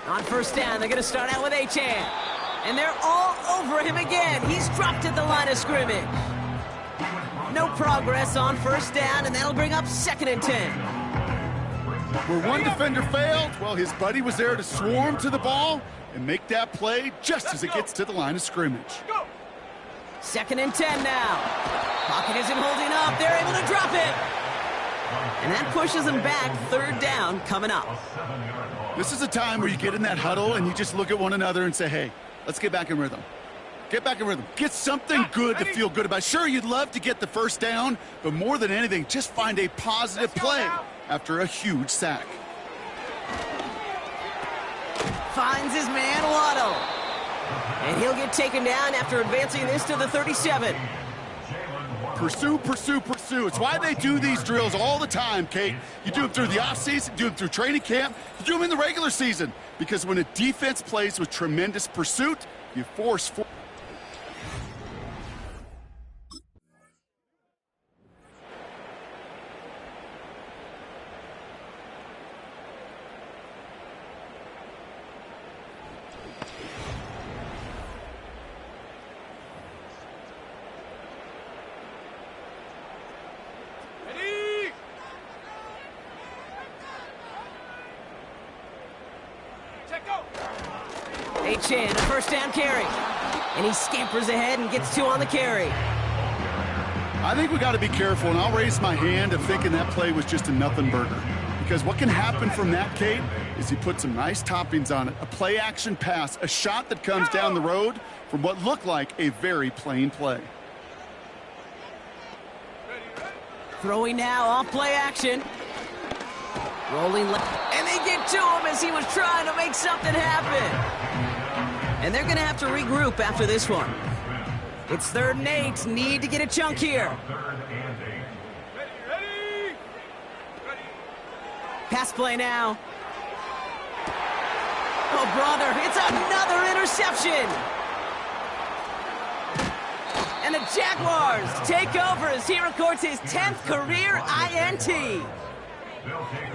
On first down, they're going to start out with Achane. And they're all over him again. He's dropped at the line of scrimmage. No progress on first down, and that'll bring up 2nd and 10. Where one defender failed, well, his buddy was there to swarm to the ball and make that play just as it gets to the line of scrimmage. 2nd and 10 now. Pocket isn't holding up. They're able to drop it. And that pushes them back. 3rd down coming up. This is a time where you get in that huddle and you just look at one another and say, hey, let's get back in rhythm. Get back in rhythm. Get something good to feel good about. Sure, you'd love to get the first down, but more than anything, just find a positive play after a huge sack. Finds his man, Waddle. And he'll get taken down after advancing this to the 37. Pursue, pursue, pursue. It's why they do these drills all the time, Kate. You do them through the offseason, do them through training camp, you do them in the regular season. Because when a defense plays with tremendous pursuit, you force. Achane, a first down carry. And he scampers ahead and gets 2 on the carry. I think we got to be careful, and I'll raise my hand of thinking that play was just a nothing burger. because what can happen from that, Kate, is he put some nice toppings on it. A play-action pass, a shot that comes down the road from what looked like a very plain play. Throwing now off play action. Rolling left. And they get to him as he was trying to make something happen. And they're going to have to regroup after this one. It's 3rd and 8. Need to get a chunk here. Pass play now. Oh, brother, it's another interception. And the Jaguars take over as he records his 10th career INT.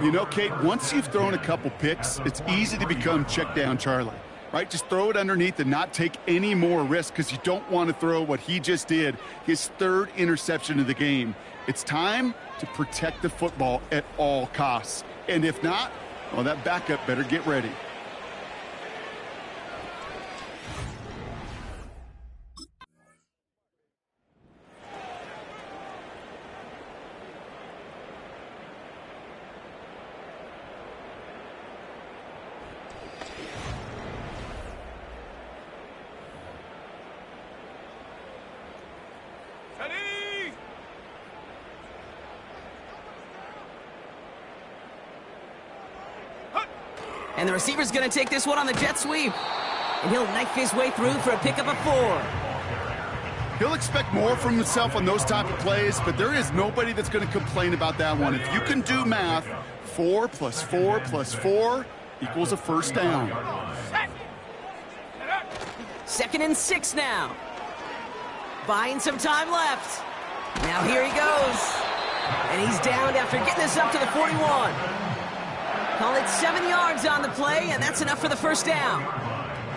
You know, Kate, once you've thrown a couple picks, it's easy to become check down Charlie, right? Just throw it underneath and not take any more risk because you don't want to throw what he just did, his 3rd interception of the game. It's time to protect the football at all costs. And if not, well, that backup better get ready. And the receiver's going to take this one on the jet sweep. And he'll knife his way through for a pickup of 4. He'll expect more from himself on those type of plays, but there is nobody that's going to complain about that one. If you can do math, 4 plus 4 plus 4 equals a first down. 2nd and 6 now. Buying some time left. Now here he goes. And he's down after getting this up to the 41. Call it 7 yards on the play, and that's enough for the first down.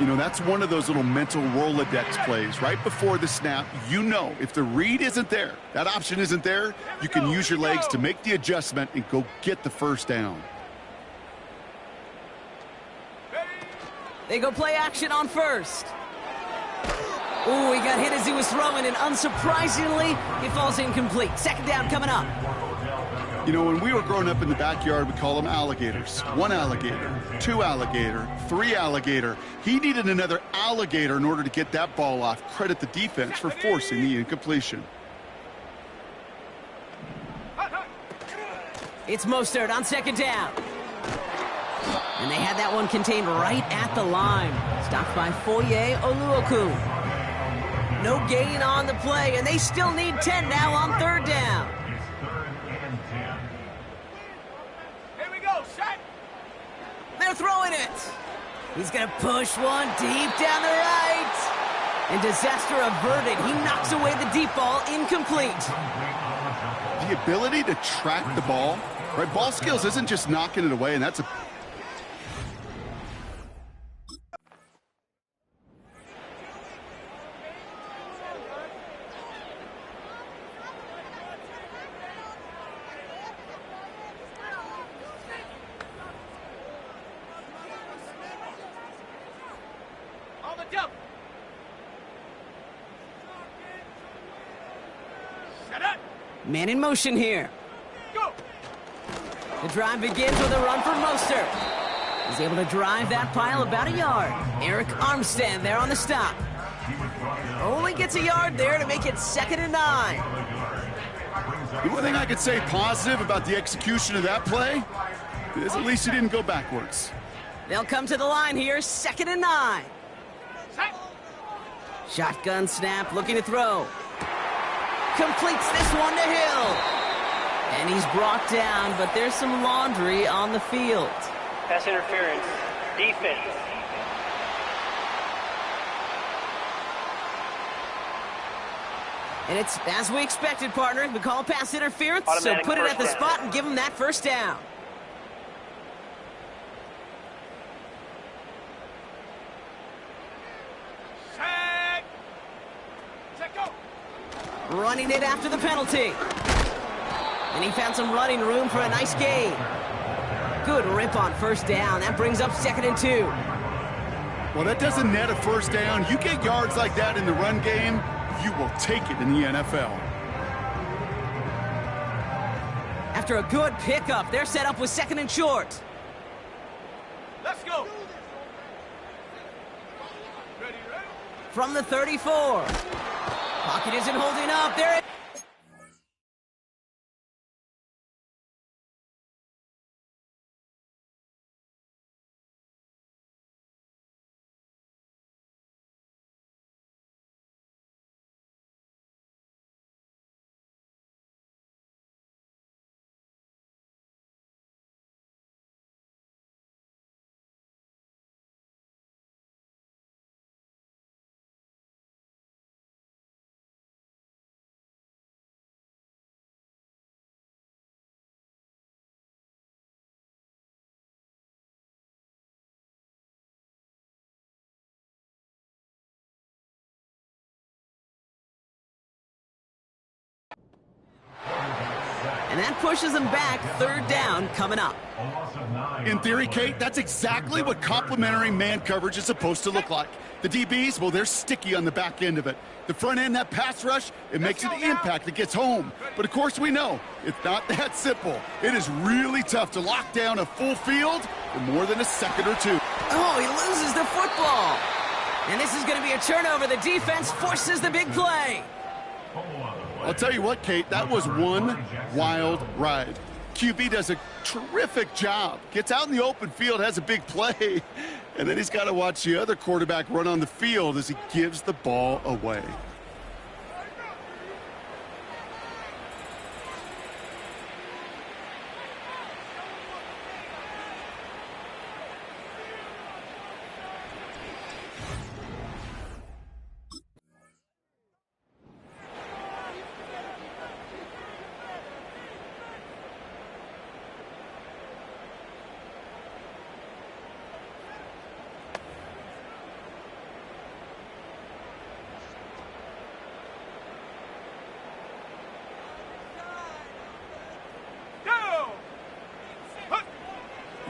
You know, that's one of those little mental Rolodex plays. Right before the snap, you know if the read isn't there, that option isn't there, you can use your legs to make the adjustment and go get the first down. They go play action on first. Ooh, he got hit as he was throwing, and unsurprisingly, he falls incomplete. 2nd down coming up. You know, when we were growing up in the backyard, we call them alligators. 1 alligator, 2 alligator, 3 alligator. He needed another alligator in order to get that ball off. Credit the defense for forcing the incompletion. It's Mostert on 2nd down. And they had that one contained right at the line. Stopped by Foye Oluokun. No gain on the play, and they still need 10 now on 3rd down. They're throwing it. He's going to push one deep down the right. And disaster averted. He knocks away the deep ball, incomplete. The ability to track the ball, right? Ball skills isn't just knocking it away, and that's a... Man in motion here. Go. The drive begins with a run for Mostert. He's able to drive that pile about a yard. Eric Armstead there on the stop. Only gets a yard there to make it 2nd and 9. The one thing I could say positive about the execution of that play is at least he didn't go backwards. They'll come to the line here, 2nd and 9. Shotgun snap, looking to throw. Completes this one to Hill. And he's brought down, but there's some laundry on the field. Pass interference. Defense. And it's as we expected, partner. We call pass interference, Automatic so put it at the down. spot and give him that first down. Running it after the penalty. And he found some running room for a nice gain. Good rip on first down. That brings up 2nd and 2. Well, that doesn't net a first down. You get yards like that in the run game, you will take it in the NFL. After a good pickup, they're set up with 2nd and short. Let's go. From the 34. Pocket isn't holding up. There. And that pushes them back. 3rd down coming up. In theory, Kate, that's exactly what complementary man coverage is supposed to look like. The DBs, well, they're sticky on the back end of it. The front end, that pass rush, it makes it the impact that gets home. But of course we know it's not that simple. It is really tough to lock down a full field for more than a second or two. Oh, he loses the football. And this is going to be a turnover. The defense forces the big play. I'll tell you what, Kate, that was one wild ride. QB does a terrific job. Gets out in the open field, has a big play, and then he's got to watch the other quarterback run on the field as he gives the ball away.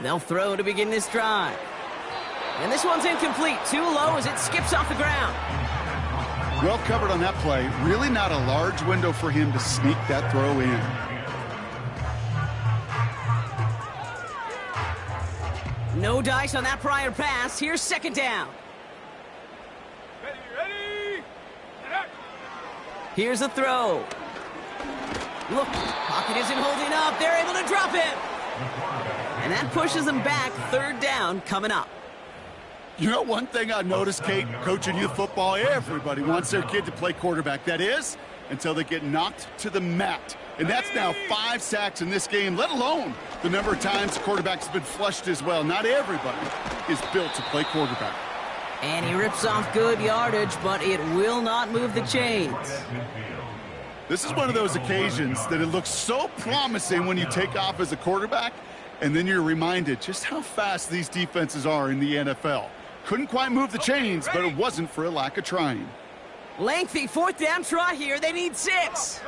They'll throw to begin this drive. And this one's incomplete. Too low as it skips off the ground. Well covered on that play. Really not a large window for him to sneak that throw in. No dice on that prior pass. Here's 2nd down. Ready. Here's a throw. Look, pocket isn't holding up. They're able to drop it. And that pushes them back. 3rd down coming up. You know, one thing I noticed, Kate, coaching youth football, everybody wants their kid to play quarterback. That is, until they get knocked to the mat. And that's now 5 sacks in this game, let alone the number of times the quarterback's been flushed as well. Not everybody is built to play quarterback. And he rips off good yardage, but it will not move the chains. This is one of those occasions that it looks so promising when you take off as a quarterback, and then you're reminded just how fast these defenses are in the NFL. Couldn't quite move the chains, but it wasn't for a lack of trying. Lengthy 4th down try here. They need 6.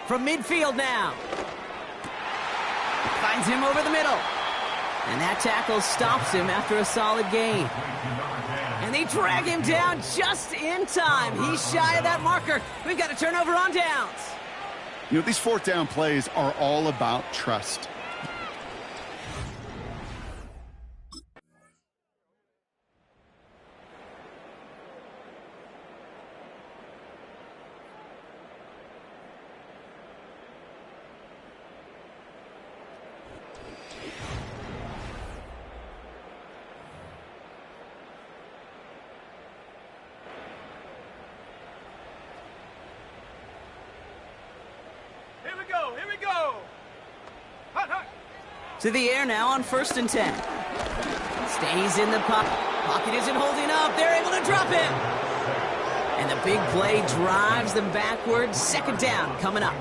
From midfield now. Finds him over the middle. And that tackle stops him after a solid gain. And they drag him down just in time. He's shy of that marker. We've got a turnover on downs. You know, these 4th down plays are all about trust. Here we go. Hot, hot. To the air now on 1st and 10. Stays in the pocket. Pocket isn't holding up. They're able to drop him. And the big play drives them backwards. 2nd down coming up.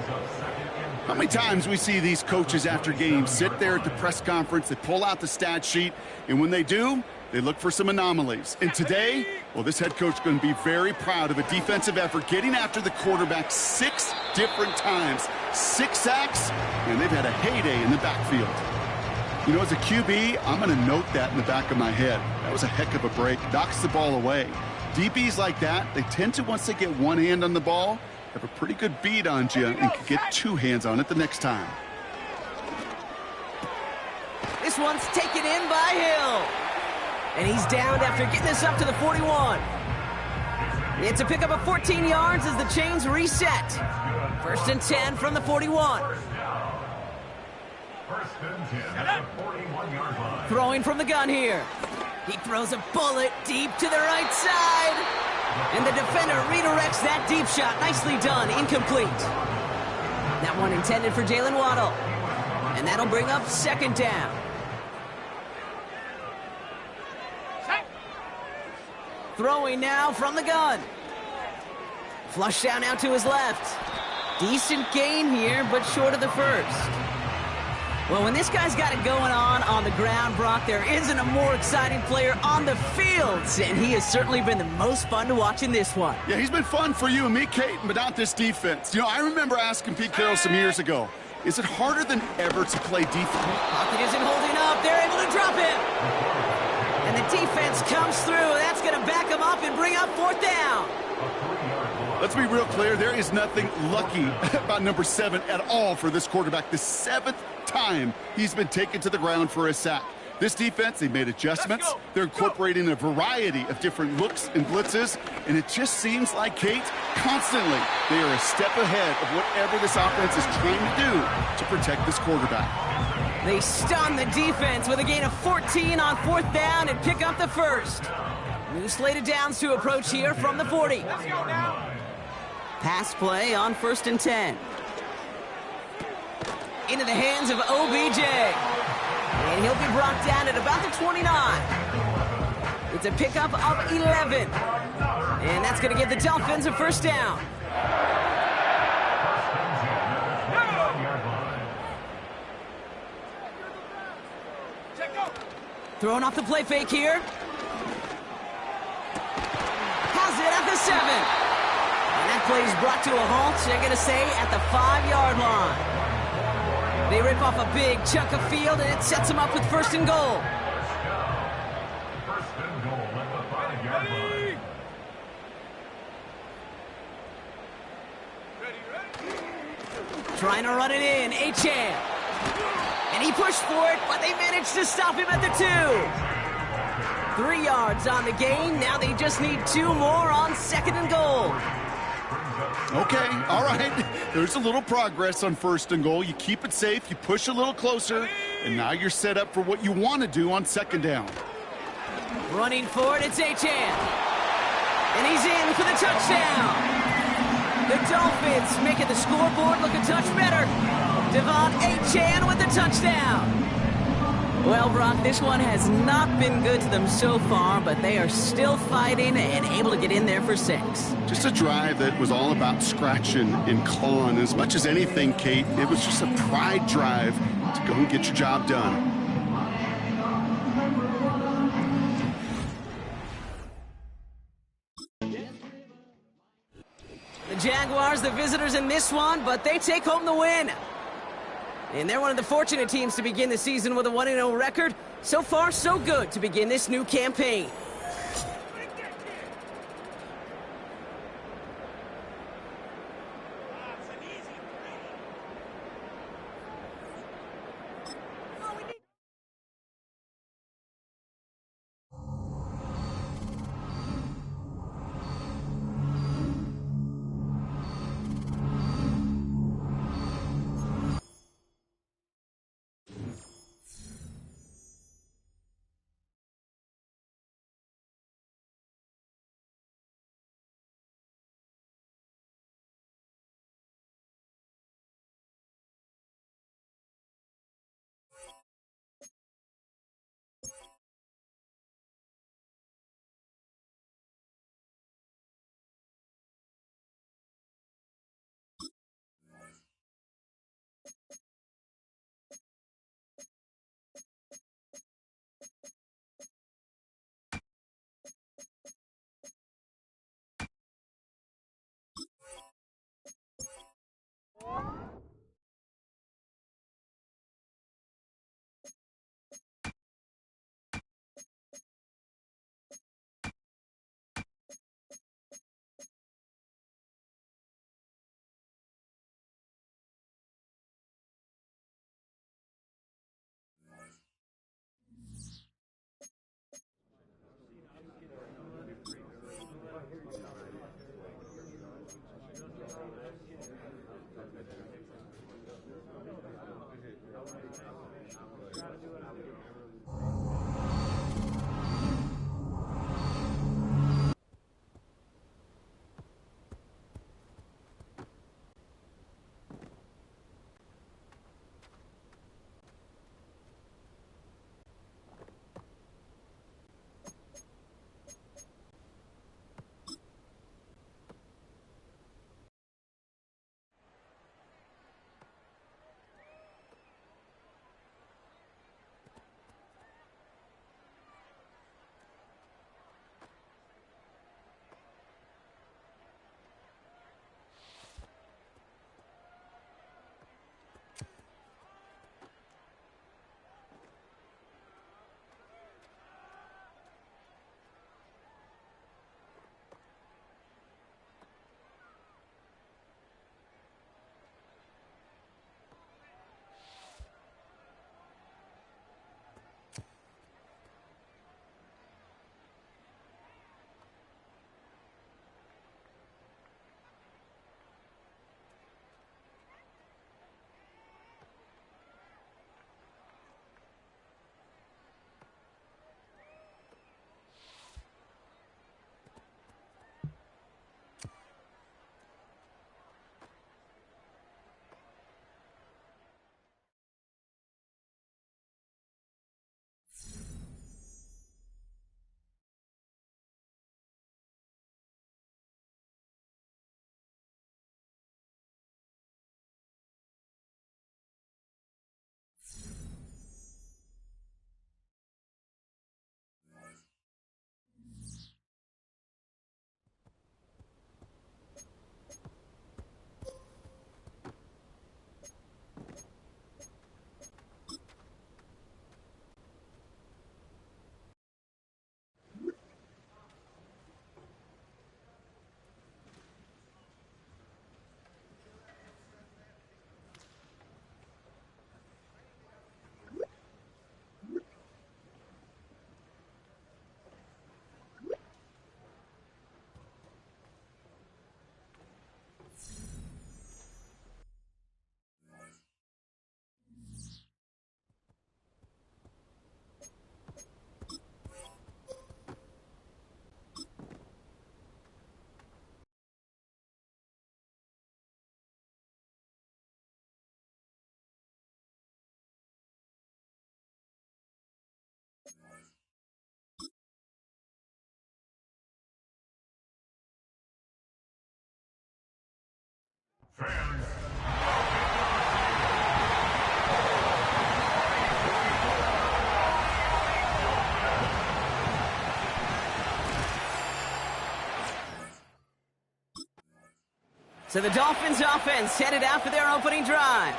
How many times we see these coaches after games sit there at the press conference, they pull out the stat sheet, and when they do, they look for some anomalies. And today, well, this head coach is going to be very proud of a defensive effort getting after the quarterback 6 different times. 6 sacks, and they've had a heyday in the backfield. You know, as a QB, I'm going to note that in the back of my head. That was a heck of a break. Knocks the ball away. DBs like that, they tend to, once they get one hand on the ball, have a pretty good bead on you and can get two hands on it the next time. This one's taken in by Hill. And he's downed after getting this up to the 41. It's a pickup of 14 yards as the chains reset. 1st and 10 from the 41. Throwing from the gun here. He throws a bullet deep to the right side. And the defender redirects that deep shot. Nicely done. Incomplete. That one intended for Jalen Waddle. And that'll bring up 2nd down. Throwing now from the gun. Flush down out to his left. Decent gain here, but short of the first. Well, when this guy's got it going on the ground, Brock, there isn't a more exciting player on the field, and he has certainly been the most fun to watch in this one. Yeah, he's been fun for you and me, Kate, but not this defense. You know, I remember asking Pete Carroll some years ago, is it harder than ever to play defense? Pocket isn't holding up. They're able to drop him. And the defense comes through. That's going to back him up and bring up 4th down. Let's be real clear. There is nothing lucky about number 7 at all for this quarterback. The 7th time he's been taken to the ground for a sack. This defense, they made adjustments. They're incorporating a variety of different looks and blitzes, and it just seems like, Kate, constantly they are a step ahead of whatever this offense is trying to do to protect this quarterback. They stun the defense with a gain of 14 on 4th down and pick up the first. New slated downs to approach here from the 40. Pass play on 1st and 10. Into the hands of OBJ. And he'll be brought down at about the 29. It's a pickup of 11. And that's going to give the Dolphins a 1st down. Throwing off the play fake here. Has it at the 7. And that play is brought to a halt, they're going to say, at the 5-yard line. They rip off a big chunk of field, and it sets them up with 1st and goal. Trying to run it in, Achane. And he pushed for it, but they managed to stop him at the 2. 3 yards on the gain. Now they just need 2 more on 2nd and goal. Okay, all right. There's a little progress on 1st and goal. You keep it safe, you push a little closer, and now you're set up for what you want to do on 2nd down. Running for it, it's Achane. And he's in for the touchdown. The Dolphins making the scoreboard look a touch better. Devon Achane with the touchdown. Well, Brock, this one has not been good to them so far, but they are still fighting and able to get in there for 6. Just a drive that was all about scratching and clawing. As much as anything, Kate, it was just a pride drive to go and get your job done. The Jaguars, the visitors in this one, but they take home the win. And they're one of the fortunate teams to begin the season with a 1-0 record. So far, so good to begin this new campaign. So the Dolphins offense headed out for their opening drive.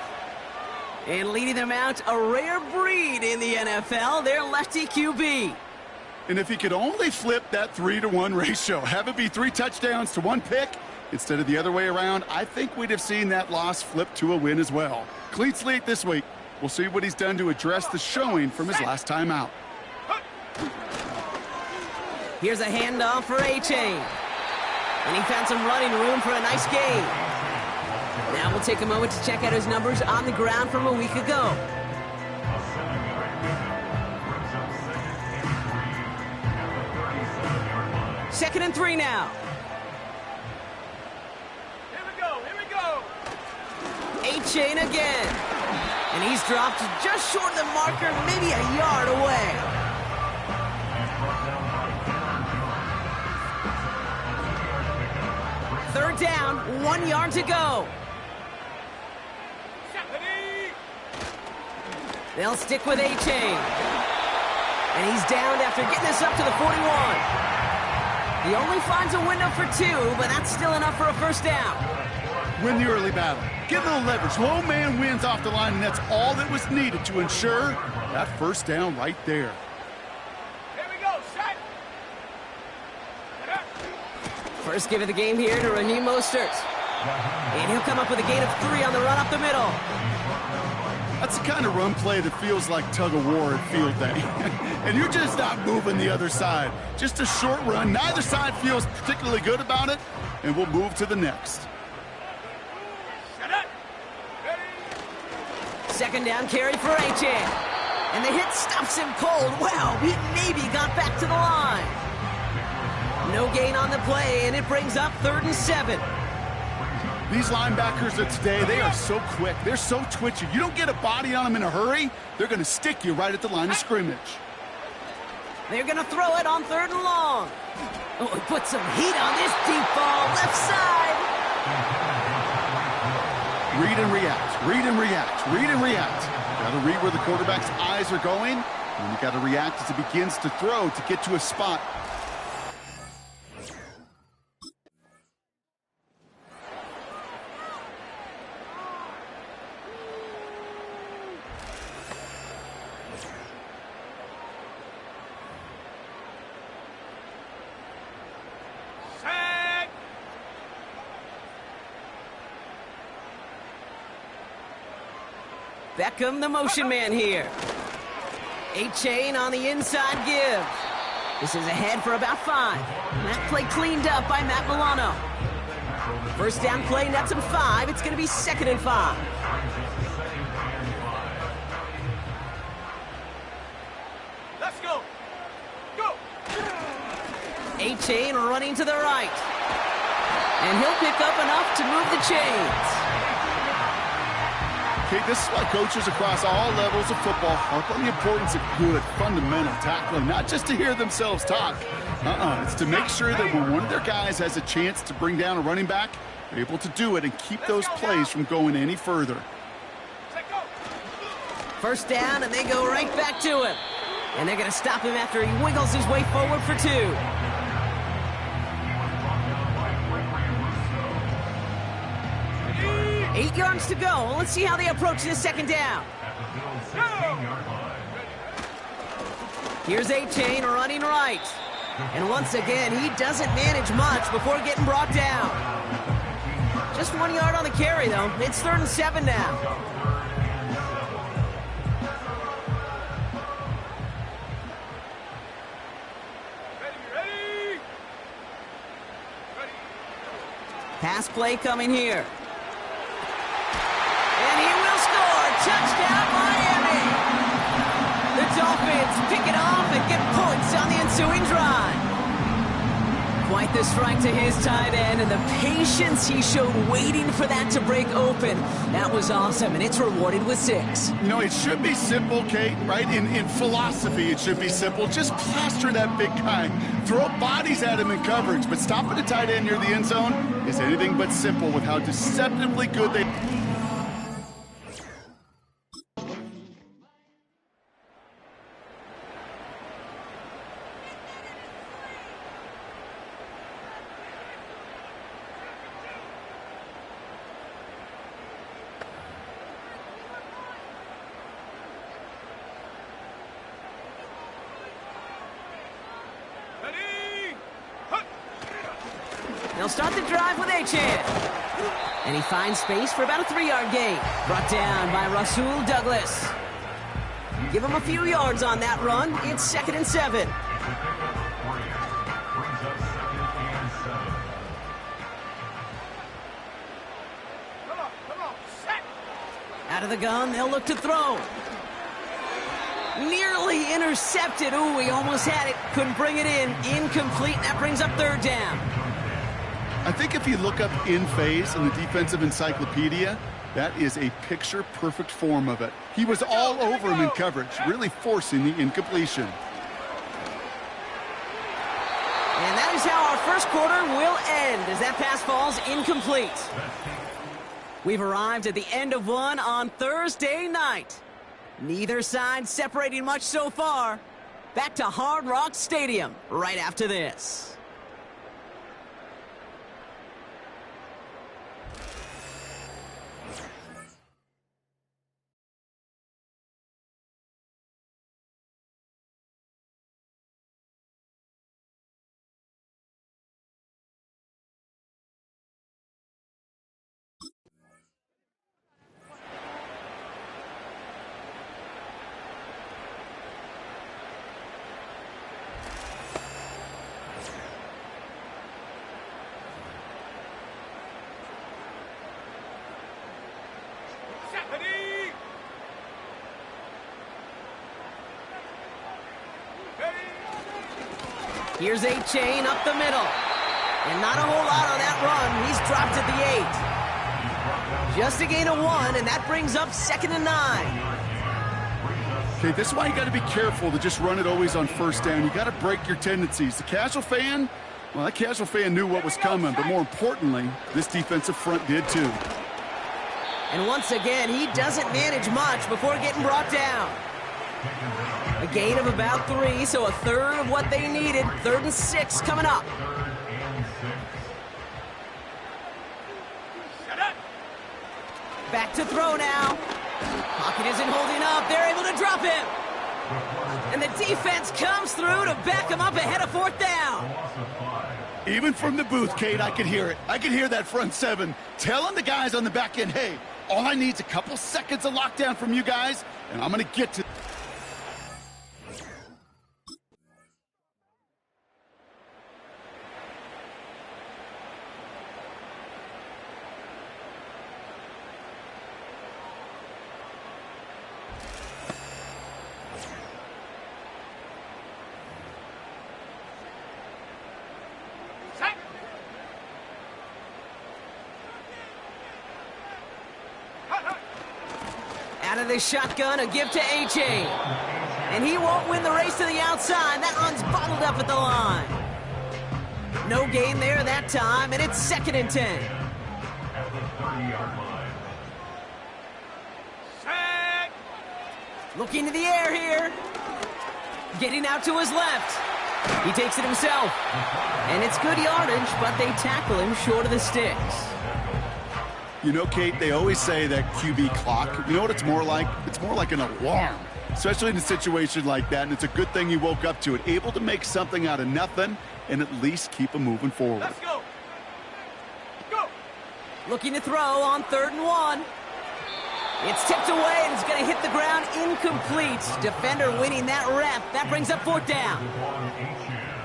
And leading them out, a rare breed in the NFL, their lefty QB. And if he could only flip that 3-to-1 ratio, have it be 3 touchdowns to 1 pick instead of the other way around, I think we'd have seen that loss flip to a win as well. Clean slate this week. We'll see what he's done to address the showing from his last time out. Here's a handoff for A-Chain. And he found some running room for a nice gain. Now we'll take a moment to check out his numbers on the ground from a week ago. Second and 3 now. Here we go, here we go. A-Chain again. And he's dropped just short of the marker, maybe a yard away. Third down, 1 yard to go. They'll stick with A-Chain. And he's downed after getting this up to the 41. He only finds a window for 2, but that's still enough for a first down. Win the early battle. Get a little leverage. Low man wins off the line, and that's all that was needed to ensure that first down right there. Here we go, set. First give of the game here to Raheem Mostert. And he'll come up with a gain of 3 on the run up the middle. That's the kind of run play that feels like tug-of-war at field day. And you're just not moving the other side. Just a short run. Neither side feels particularly good about it, and we'll move to the next. Second down carry for A-Chain. And the hit stops him cold. Wow, he maybe got back to the line. No gain on the play, and it brings up 3rd and 7. These linebackers of today, they are so quick. They're so twitchy. You don't get a body on them in a hurry, they're going to stick you right at the line of scrimmage. They're going to throw it on 3rd and long. Oh, he put some heat on this deep ball, left side. Read and react, read and react, read and react. Got to read where the quarterback's eyes are going, and you got to react as he begins to throw to get to a spot. Beckham, the motion man here. A-Chain on the inside give. This is ahead for about 5. That play cleaned up by Matt Milano. First down play, nets him 5. It's going to be 2nd and 5. Let's go. Go. A-Chain running to the right. And he'll pick up enough to move the chains. Okay, this is why coaches across all levels of football harp on the importance of good, fundamental tackling, not just to hear themselves talk. It's to make sure that when one of their guys has a chance to bring down a running back, they're able to do it and keep those plays from going any further. First down, and they go right back to him. And they're going to stop him after he wiggles his way forward for 2. Eight yards to go. Let's see how they approach this second down. Here's A-Chain running right. And once again, he doesn't manage much before getting brought down. Just 1 yard on the carry, though. It's 3rd and 7 now. Pass play coming here. And he will score. Touchdown, Miami. The Dolphins pick it off and get points on the ensuing drive. Quite the strike to his tight end, and the patience he showed waiting for that to break open. That was awesome, and it's rewarded with 6. You know, it should be simple, Kate, right? In philosophy, it should be simple. Just plaster that big guy. Throw bodies at him in coverage, but stopping a tight end near the end zone is anything but simple with how deceptively good they... They'll start the drive with Achan. And he finds space for about a 3-yard gain. Brought down by Rasul Douglas. Give him a few yards on that run. It's 2nd and 7. Out of the gun, they'll look to throw. Nearly intercepted. Ooh, he almost had it. Couldn't bring it in. Incomplete. That brings up 3rd down. I think if you look up in phase in the defensive encyclopedia, that is a picture-perfect form of it. He was all over him in coverage, really forcing the incompletion. And that is how our first quarter will end as that pass falls incomplete. We've arrived at the end of one on Thursday night. Neither side separating much so far. Back to Hard Rock Stadium right after this. Here's Achan up the middle. And not a whole lot on that run. He's dropped at the 8. Just a gain of 1, and that brings up 2nd and 9. Okay, this is why you got to be careful to just run it always on 1st down. You got to break your tendencies. The casual fan, well, that casual fan knew what was coming, but more importantly, this defensive front did too. And once again, he doesn't manage much before getting brought down. A gain of about 3, so a 1/3 of what they needed. 3rd and 6 coming up. Back to throw now. Pocket isn't holding up. They're able to drop him. And the defense comes through to back him up ahead of 4th down. Even from the booth, Kate, I could hear it. I could hear that front 7 telling the guys on the back end, hey, all I need is a couple seconds of lockdown from you guys, and I'm going to get to... Out of the shotgun, a give to Achan. And he won't win the race to the outside. That one's bottled up at the line. No gain there that time, and it's 2nd and 10. Set. Looking to the air here. Getting out to his left. He takes it himself. And it's good yardage, but they tackle him short of the sticks. You know, Kate, they always say that QB clock, you know what it's more like? It's more like an alarm, especially in a situation like that, and it's a good thing you woke up to it, able to make something out of nothing and at least keep them moving forward. Let's go. Go. Looking to throw on 3rd and 1. It's tipped away, and it's going to hit the ground incomplete. Defender winning that rep. That brings up 4th down.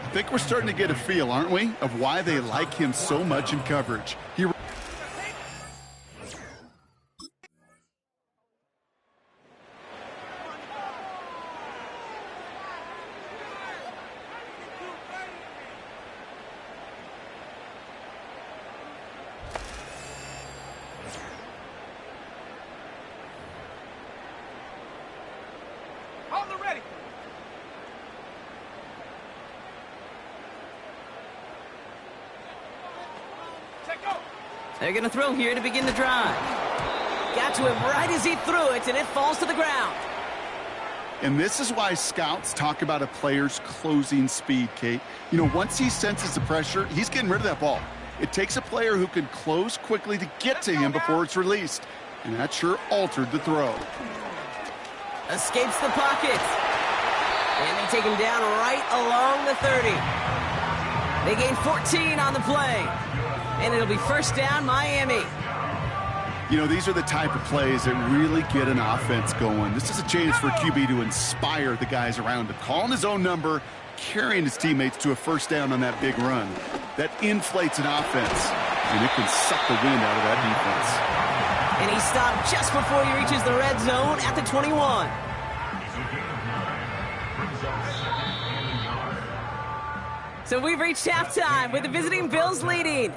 I think we're starting to get a feel, aren't we, of why they like him so much in coverage. He Hold the ready. Check go. They're going to throw here to begin the drive. Got to him right as he threw it, and it falls to the ground. And this is why scouts talk about a player's closing speed, Kate. You know, once he senses the pressure, he's getting rid of that ball. It takes a player who can close quickly to get to him before it's released. And that sure altered the throw. Escapes the pocket. And they take him down right along the 30. They gain 14 on the play. And it'll be first down, Miami. You know, these are the type of plays that really get an offense going. This is a chance for QB to inspire the guys around him. Calling his own number, carrying his teammates to a first down on that big run. That inflates an offense, and it can suck the wind out of that defense. And he stopped just before he reaches the red zone at the 21. So we've reached halftime with the visiting Bills leading.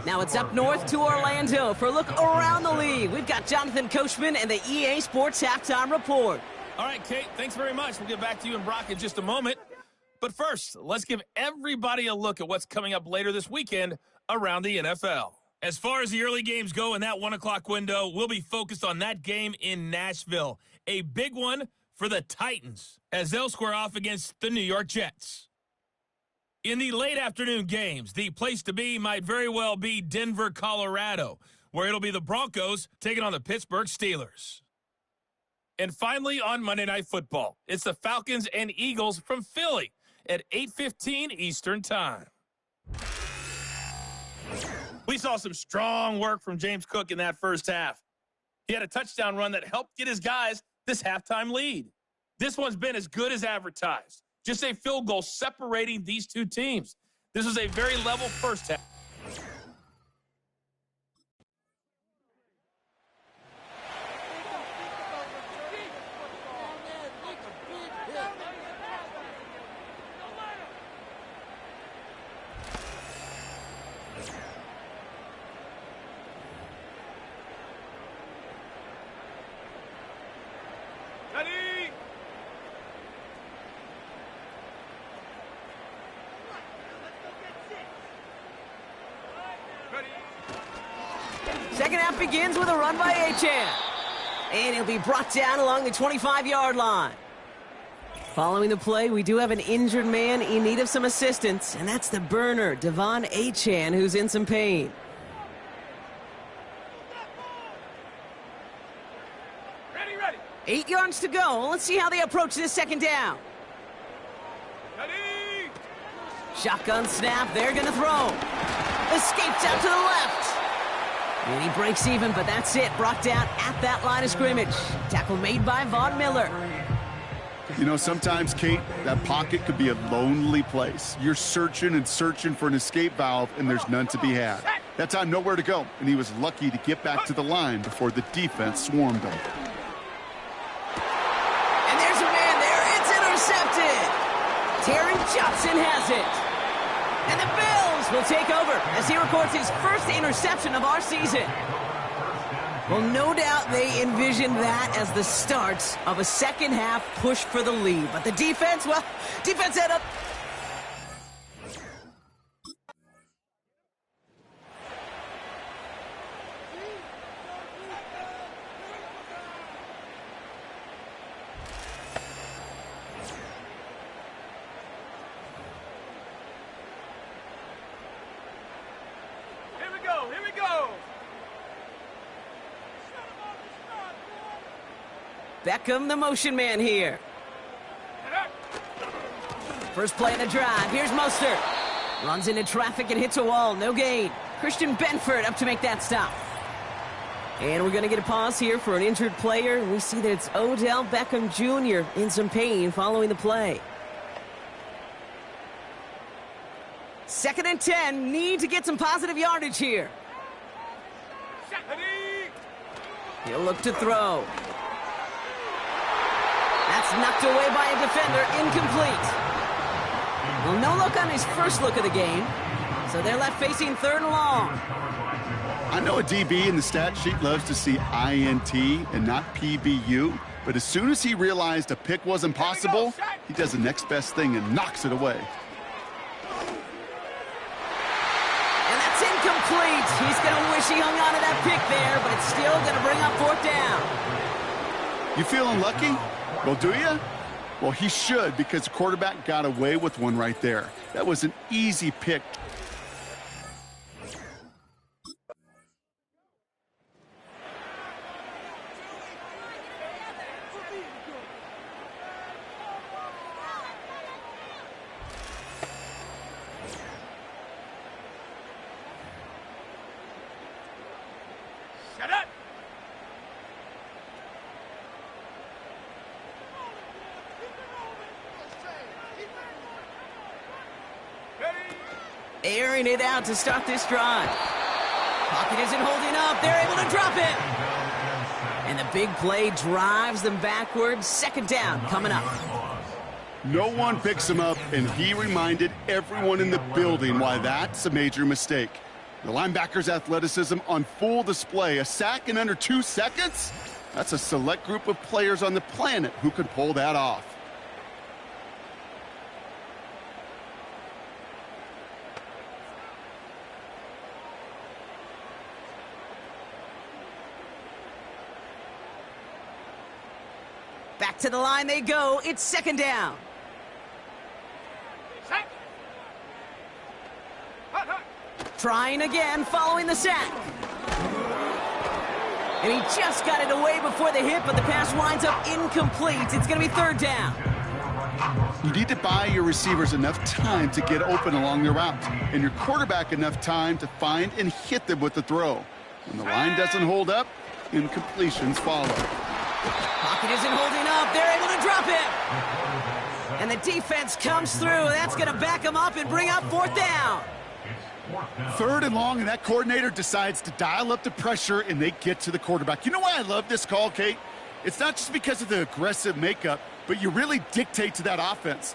Now it's up north to Orlando for a look around the league. We've got Jonathan Coachman and the EA Sports Halftime Report. All right, Kate, thanks very much. We'll get back to you and Brock in just a moment. But first, let's give everybody a look at what's coming up later this weekend around the NFL. As far as the early games go in that 1 o'clock window, we'll be focused on that game in Nashville. A big one for the Titans as they'll square off against the New York Jets. In the late afternoon games, the place to be might very well be Denver, Colorado, where it'll be the Broncos taking on the Pittsburgh Steelers. And finally, on Monday Night Football, it's the Falcons and Eagles from Philly at 8:15 Eastern Time. We saw some strong work from James Cook in that first half. He had a touchdown run that helped get his guys this halftime lead. This one's been as good as advertised. Just a field goal separating these two teams. This was a very level first half. Second half begins with a run by Achane. And he'll be brought down along the 25-yard line. Following the play, we do have an injured man in need of some assistance, and that's the burner, Devon Achane, who's in some pain. Ready. 8 yards to go. Let's see how they approach this second down. Ready. Shotgun snap. They're going to throw. Escapes out to the left. And he breaks even, but that's it. Brought down at that line of scrimmage. Tackle made by Von Miller. You know, sometimes, Kate, that pocket could be a lonely place. You're searching and searching for an escape valve, and there's none to be had. That time, nowhere to go, and he was lucky to get back to the line before the defense swarmed him. And there's a man there. It's intercepted. Terry Johnson has it. And the Bills will take over as he records his first interception of our season. Well, no doubt they envisioned that as the start of a second half push for the lead. But the defense, well, defense had up. Here we go. Beckham, the motion man here. First play of the drive. Here's Mostert. Runs into traffic and hits a wall. No gain. Christian Benford up to make that stop. And we're going to get a pause here for an injured player. We see that it's Odell Beckham Jr. in some pain following the play. 2nd and 10. Need to get some positive yardage here. He'll look to throw. That's knocked away by a defender. Incomplete. Well, no look on his first look of the game. So they're left facing 3rd and long. I know a DB in the stat sheet loves to see INT and not PBU, but as soon as he realized a pick wasn't possible, he does the next best thing and knocks it away. And that's incomplete. He's going to wish he hung on to that pick there, but it's still going to bring up 4th down. You feeling lucky? Well, do you? Well, he should, because the quarterback got away with one right there. That was an easy pick. Shut up! Airing it out to start this drive. Pocket isn't holding up. They're able to drop it. And the big play drives them backwards. Second down coming up. No one picks him up, and he reminded everyone in the building why that's a major mistake. The linebacker's athleticism on full display. A sack in under 2 seconds? That's a select group of players on the planet who could pull that off. Back to the line they go. It's second down. Sack. Hut, hut. Trying again following the sack. And he just got it away before the hit, but the pass winds up incomplete. It's going to be third down. You need to buy your receivers enough time to get open along their route, and your quarterback enough time to find and hit them with the throw. When the line doesn't hold up, incompletions follow. Pocket isn't holding up. They're able to drop it. And the defense comes through. That's going to back them up and bring up fourth down. Third and long, and that coordinator decides to dial up the pressure, and they get to the quarterback. You know why I love this call, Kate? It's not just because of the aggressive makeup, but you really dictate to that offense.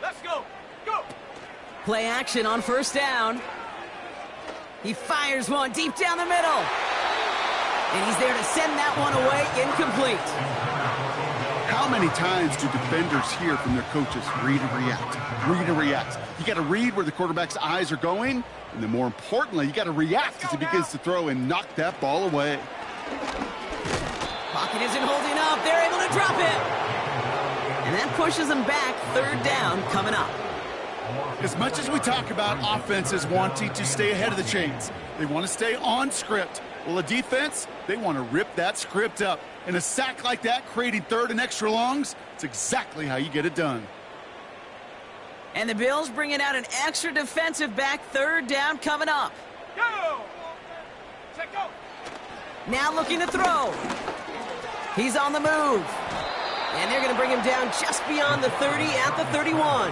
Let's go. Go. Play action on first down. He fires one deep down the middle. And he's there to send that one away, incomplete. How many times do defenders hear from their coaches, read and react, read and react? You got to read where the quarterback's eyes are going, and then more importantly, you got to react as he begins to throw and knock that ball away. Pocket isn't holding up. They're able to drop it. And that pushes them back. Third down coming up. As much as we talk about offenses wanting to stay ahead of the chains, they want to stay on script. Well, a defense, they want to rip that script up. And a sack like that, creating third and extra longs, it's exactly how you get it done. And the Bills bringing out an extra defensive back. Third down coming up. Go. Check go. Now looking to throw. He's on the move. And they're going to bring him down just beyond the 30 at the 31.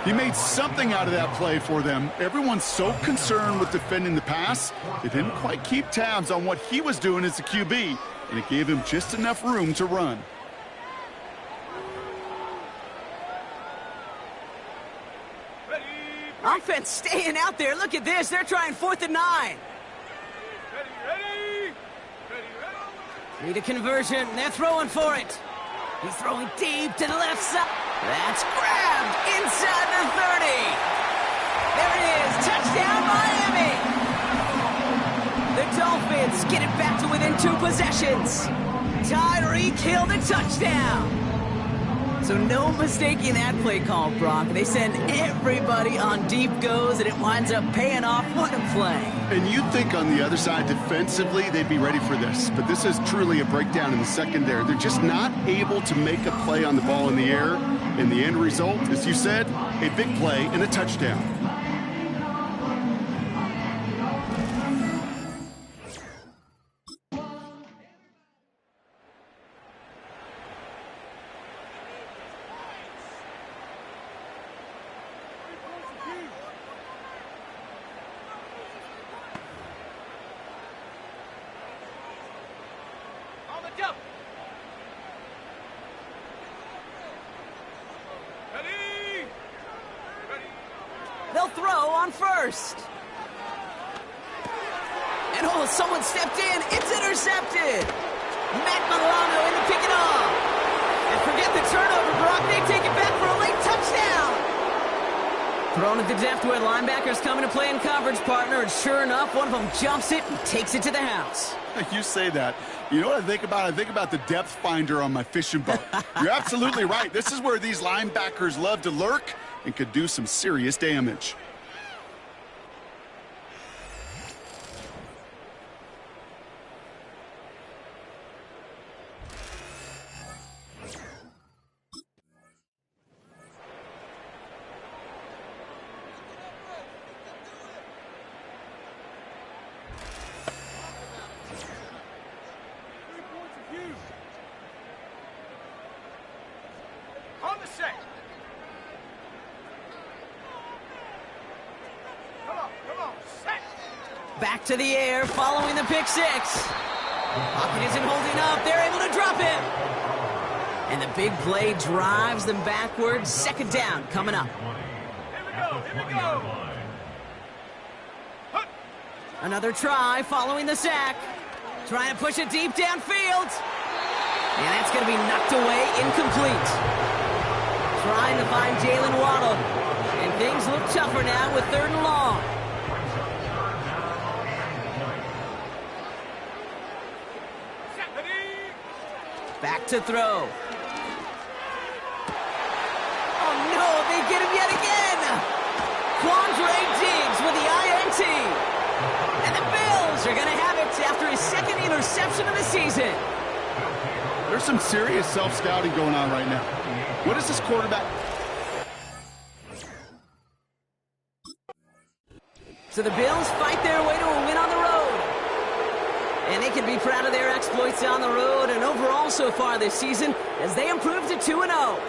He made something out of that play for them. Everyone's so concerned with defending the pass, they didn't quite keep tabs on what he was doing as a QB, and it gave him just enough room to run. Ready. Offense staying out there. Look at this. They're trying 4th and 9. Ready. Ready. Ready. Ready. Need a conversion. They're throwing for it. He's throwing deep to the left side. That's grabbed inside the 30. There it is. Touchdown, Miami. The Dolphins get it back to within 2 possessions. Tyreek Hill the touchdown. So no mistaking that play call, Brock. They send everybody on deep goes, and it winds up paying off. What a play. And you'd think on the other side defensively they'd be ready for this, but this is truly a breakdown in the secondary. They're just not able to make a play on the ball in the air, and the end result, as you said, a big play and a touchdown. On the jump. Ready. Ready. They'll throw on first. And oh, someone stepped in. It's intercepted. Matt Milano in to pick it off. And forget the turnover, Brock. They take it back for a late touchdown. Thrown at the depth where linebackers coming to play in coverage, partner, and sure enough, one of them jumps it and takes it to the house. You say that. You know what I think about? I think about the depth finder on my fishing boat. You're absolutely right. This is where these linebackers love to lurk and could do some serious damage. On the set. Come on, set. Back to the air, following the pick six. Pocket isn't holding up. They're able to drop him. And the big play drives them backwards. Second down coming up. Here we go. Another try following the sack. Trying to push it deep downfield. And that's going to be knocked away, incomplete. Trying to find Jalen Waddle. And things look tougher now with 3rd and long. Back to throw. Oh no, they get him yet again. Quandre Diggs with the INT. And the Bills are going to have it after his 2nd interception of the season. There's some serious self-scouting going on right now. What is this quarterback? So the Bills fight their way to a win on the road. And they can be proud of their exploits on the road and overall so far this season as they improve to 2-0.